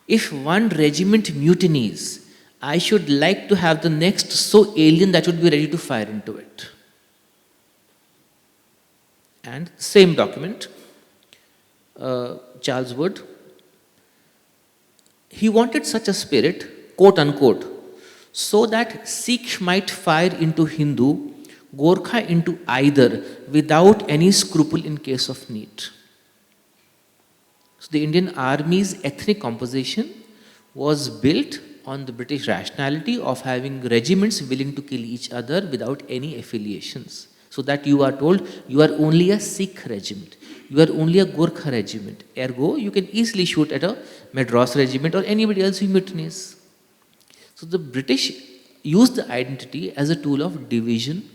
If one regiment mutinies, I should like to have the next so alien that would be ready to fire into it. And same document, Charles Wood, he wanted such a spirit, quote unquote, so that Sikh might fire into Hindu, Gorkha into either, without any scruple in case of need. So the Indian Army's ethnic composition was built on the British rationality of having regiments willing to kill each other without any affiliations. So that you are told you are only a Sikh regiment, you are only a Gorkha regiment. Ergo, you can easily shoot at a Madras regiment or anybody else who mutinies. So the British used the identity as a tool of division.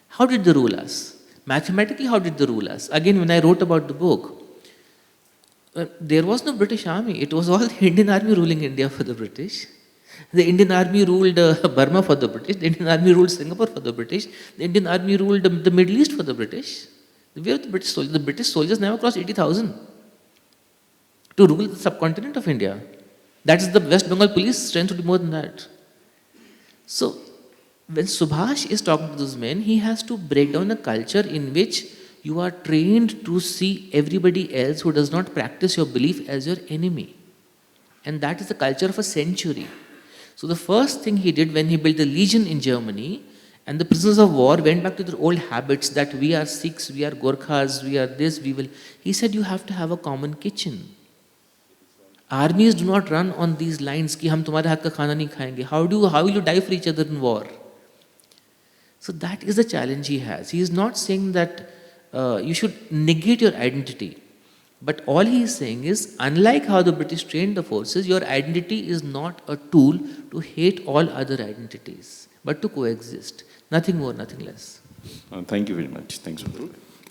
How did they rule us? Mathematically, how did they rule us? Again, when I wrote about the book, there was no British army. It was all the Indian army ruling India for the British. The Indian army ruled Burma for the British. The Indian army ruled Singapore for the British. The Indian army ruled the Middle East for the British. Where are the British soldiers? The British soldiers never crossed 80,000 to rule the subcontinent of India. That is the West Bengal police strength would be more than that. So, when Subhash is talking to those men, he has to break down a culture in which you are trained to see everybody else who does not practice your belief as your enemy. And that is the culture of a century. So the first thing he did when he built the legion in Germany, and the prisoners of war went back to their old habits that we are Sikhs, we are Gorkhas, we are this, we will. He said you have to have a common kitchen. Armies do not run on these lines ki hum tumhare haq ka khana nahi khayenge. How will you die for each other in war? So that is the challenge he has. He is not saying that you should negate your identity. But all he is saying is, unlike how the British trained the forces, your identity is not a tool to hate all other identities, but to coexist. Nothing more, nothing less. Thank you very much. Thanks for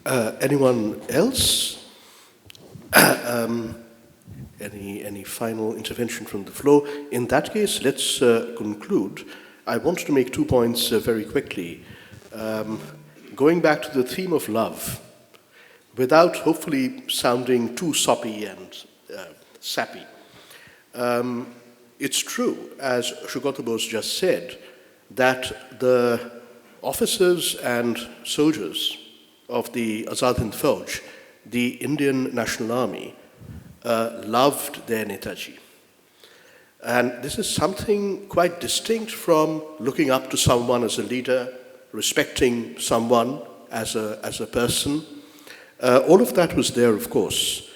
that. Anyone else? Any final intervention from the floor? In that case, let's conclude. I want to make 2 points very quickly. Going back to the theme of love, without hopefully sounding too soppy and sappy. It's true, as Sumantra Bose just said, that the officers and soldiers of the Azad Hind Fauj, the Indian National Army, loved their Netaji. And this is something quite distinct from looking up to someone as a leader, respecting someone as a person. All of that was there, of course.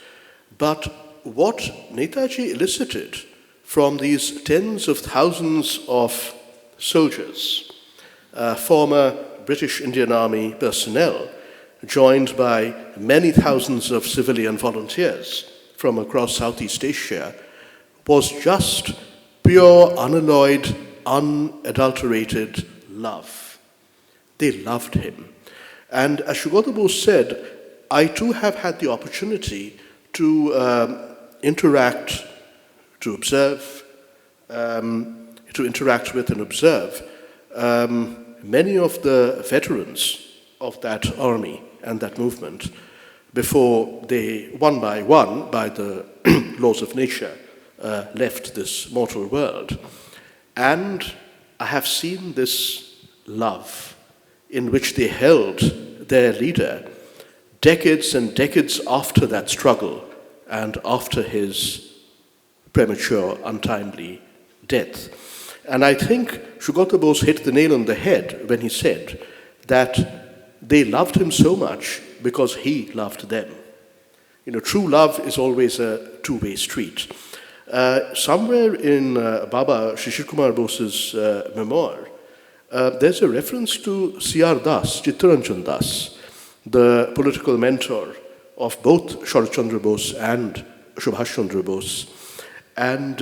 But what Netaji elicited from these tens of thousands of soldiers, former British Indian Army personnel, joined by many thousands of civilian volunteers from across Southeast Asia, was just pure, unalloyed, unadulterated love. They loved him. And as Sumantra Bose said, I too have had the opportunity to interact, to observe, to interact with and observe many of the veterans of that army and that movement before they, one by one, by the laws of nature, left this mortal world. And I have seen this love in which they held their leader decades and decades after that struggle and after his premature, untimely death. And I think Sumantra Bose hit the nail on the head when he said that they loved him so much because he loved them. You know, true love is always a two-way street. Somewhere in Baba Sisir Kumar Bose's memoir, there's a reference to C.R. Das, Chittaranjan Das, the political mentor of both Sharat Chandra Bose and Subhash Chandra Bose. And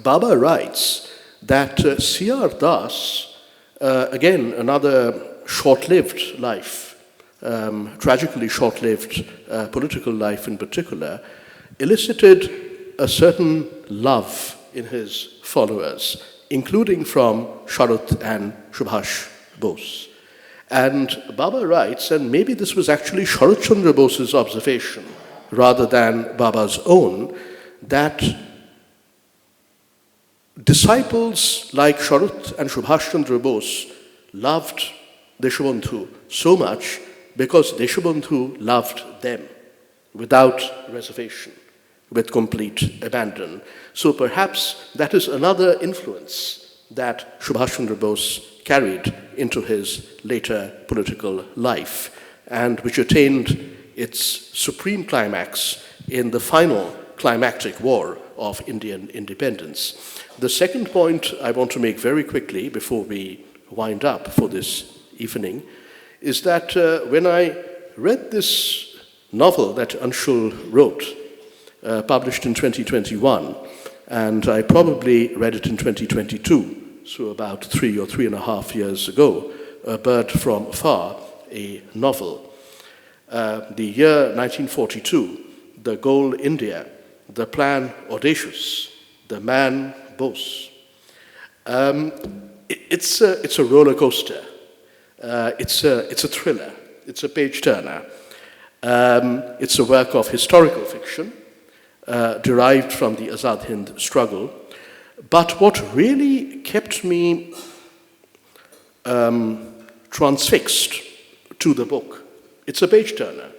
Baba writes that C.R. Das, again, another short-lived life, tragically short-lived political life in particular, elicited a certain love in his followers, including from Sharat and Subhash Bose. And Baba writes, and maybe this was actually Sharat Chandra Bose's observation rather than Baba's own, that disciples like Sharat and Subhash Chandra Bose loved Deshbandhu so much because Deshbandhu loved them without reservation, with complete abandon. So perhaps that is another influence that Subhash Chandra Bose carried into his later political life, and which attained its supreme climax in the final climactic war of Indian independence. The second point I want to make very quickly before we wind up for this evening is that when I read this novel that Anshul wrote, published in 2021, and I probably read it in 2022, so about 3 or 3.5 years ago, A Bird from Afar, a novel. The year 1942, the goal India, the plan audacious, the man Bose. It's a roller coaster. It's a thriller. It's a page turner. It's a work of historical fiction derived from the Azad Hind struggle. But what really kept me transfixed to the book, it's a page turner.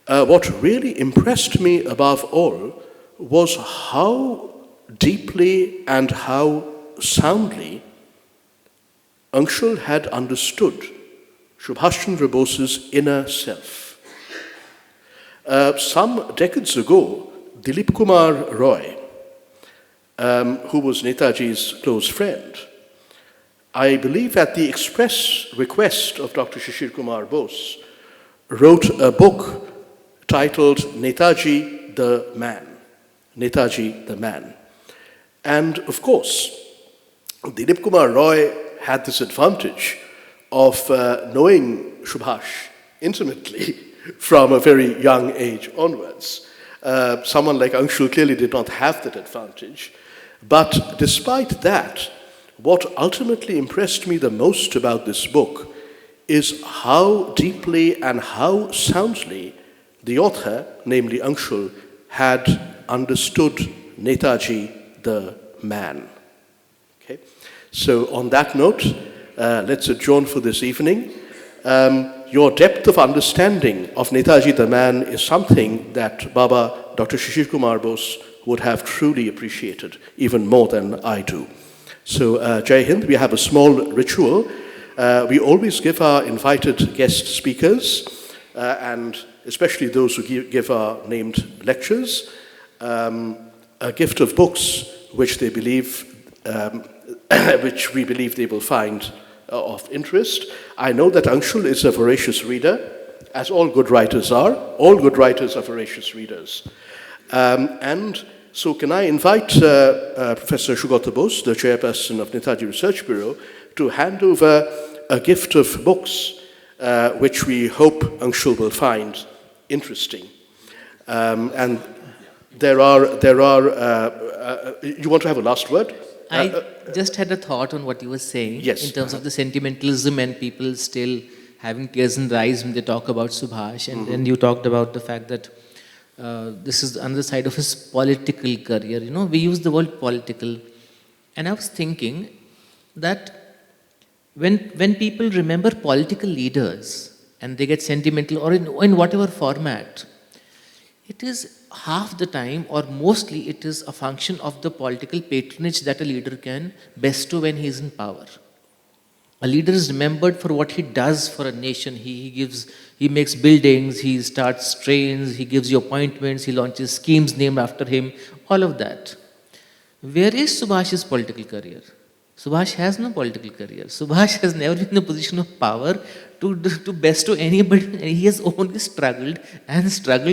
What really impressed me above all was how deeply and how soundly Anshul had understood Subhash Chandra Bose's inner self. Some decades ago, Dilip Kumar Roy, who was Netaji's close friend, I believe at the express request of Dr. Sisir Kumar Bose, wrote a book titled Netaji the Man. Netaji the Man. And of course, Dilip Kumar Roy had this advantage of knowing Subhash intimately from a very young age onwards. Someone like Anshul clearly did not have that advantage. But despite that, what ultimately impressed me the most about this book is how deeply and how soundly the author, namely Anshul, had understood Netaji the man. Okay? So on that note, let's adjourn for this evening. Your depth of understanding of Netaji the man is something that Baba Dr. Sisir Kumar Bose would have truly appreciated, even more than I do. So, Jai Hind, we have a small ritual. We always give our invited guest speakers, and especially those who give our named lectures, a gift of books which they believe, which we believe they will find of interest. I know that Anshul is a voracious reader, as all good writers are. All good writers are voracious readers. And so can I invite Professor Sugata Bose, the chairperson of Netaji Research Bureau, to hand over a gift of books which we hope Anshul will find interesting. And there are you want to have a last word? I just had a thought on what you were saying, yes, in terms of the sentimentalism and people still having tears in their eyes when they talk about Subhash. And then you talked about the fact that this is on the side of his political career. You know, we use the word political. And I was thinking that when people remember political leaders and they get sentimental, or in whatever format, it is half the time, or mostly it is a function of the political patronage that a leader can bestow when he is in power. A leader is remembered for what he does for a nation. He makes buildings, he starts trains, he gives you appointments, he launches schemes named after him, all of that. Where is Subhash's political career? Subhash has no political career. Subhash has never been in a position of power to bestow anybody. He has only struggled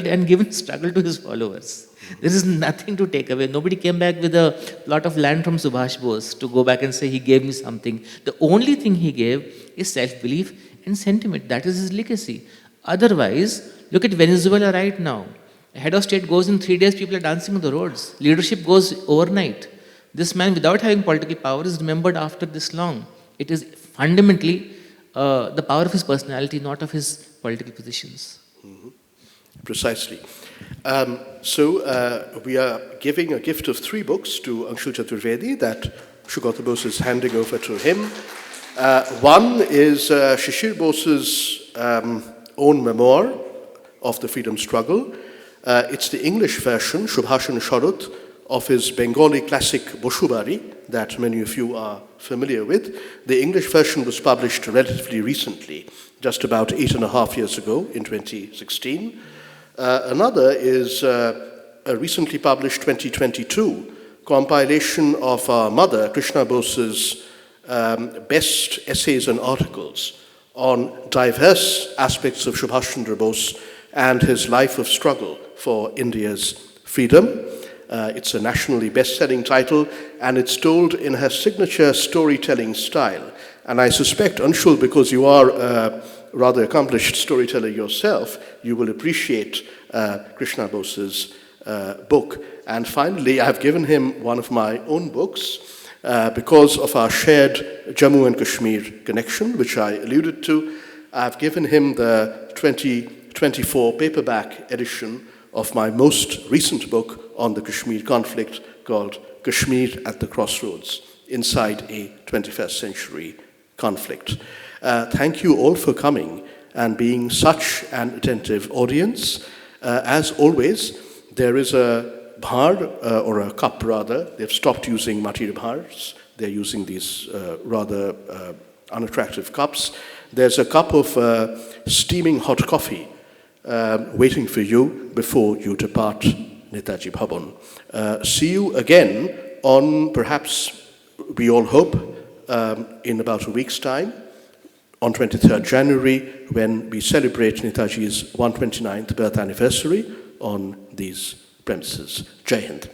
and given struggle to his followers. There is nothing to take away. Nobody came back with a plot of land from Subhash Bose to go back and say he gave me something. The only thing he gave is self-belief and sentiment. That is his legacy. Otherwise, look at Venezuela right now. A head of state goes in 3 days, people are dancing on the roads. Leadership goes overnight. This man, without having political power, is remembered after this long. It is fundamentally the power of his personality, not of his political positions. Mm-hmm. Precisely. We are giving a gift of 3 books to Anshul Chaturvedi that Dr Bose is handing over to him. One is Sisir Bose's own memoir of the freedom struggle. It's the English version, Shubhashan Sharut, of his Bengali classic Boshubari that many of you are familiar with. The English version was published relatively recently, just about 8.5 years ago in 2016. Another is a recently published 2022 compilation of our mother, Krishna Bose's best essays and articles on diverse aspects of Subhash Chandra Bose and his life of struggle for India's freedom. It's a nationally best-selling title, and it's told in her signature storytelling style. And I suspect, Anshul, because you are a rather accomplished storyteller yourself, you will appreciate Krishna Bose's book. And finally, I've given him one of my own books because of our shared Jammu and Kashmir connection, which I alluded to. I've given him the 2024 paperback edition of my most recent book on the Kashmir conflict called Kashmir at the Crossroads, Inside a 21st Century Conflict. Thank you all for coming and being such an attentive audience. As always, there is a bhar, or a cup rather. They've stopped using matir bhars. They're using these rather unattractive cups. There's a cup of steaming hot coffee waiting for you before you depart Netaji Bhavan. See you again on, perhaps, we all hope, in about a week's time, on 23rd January, when we celebrate Netaji's 129th birth anniversary on these premises. Jai Hind.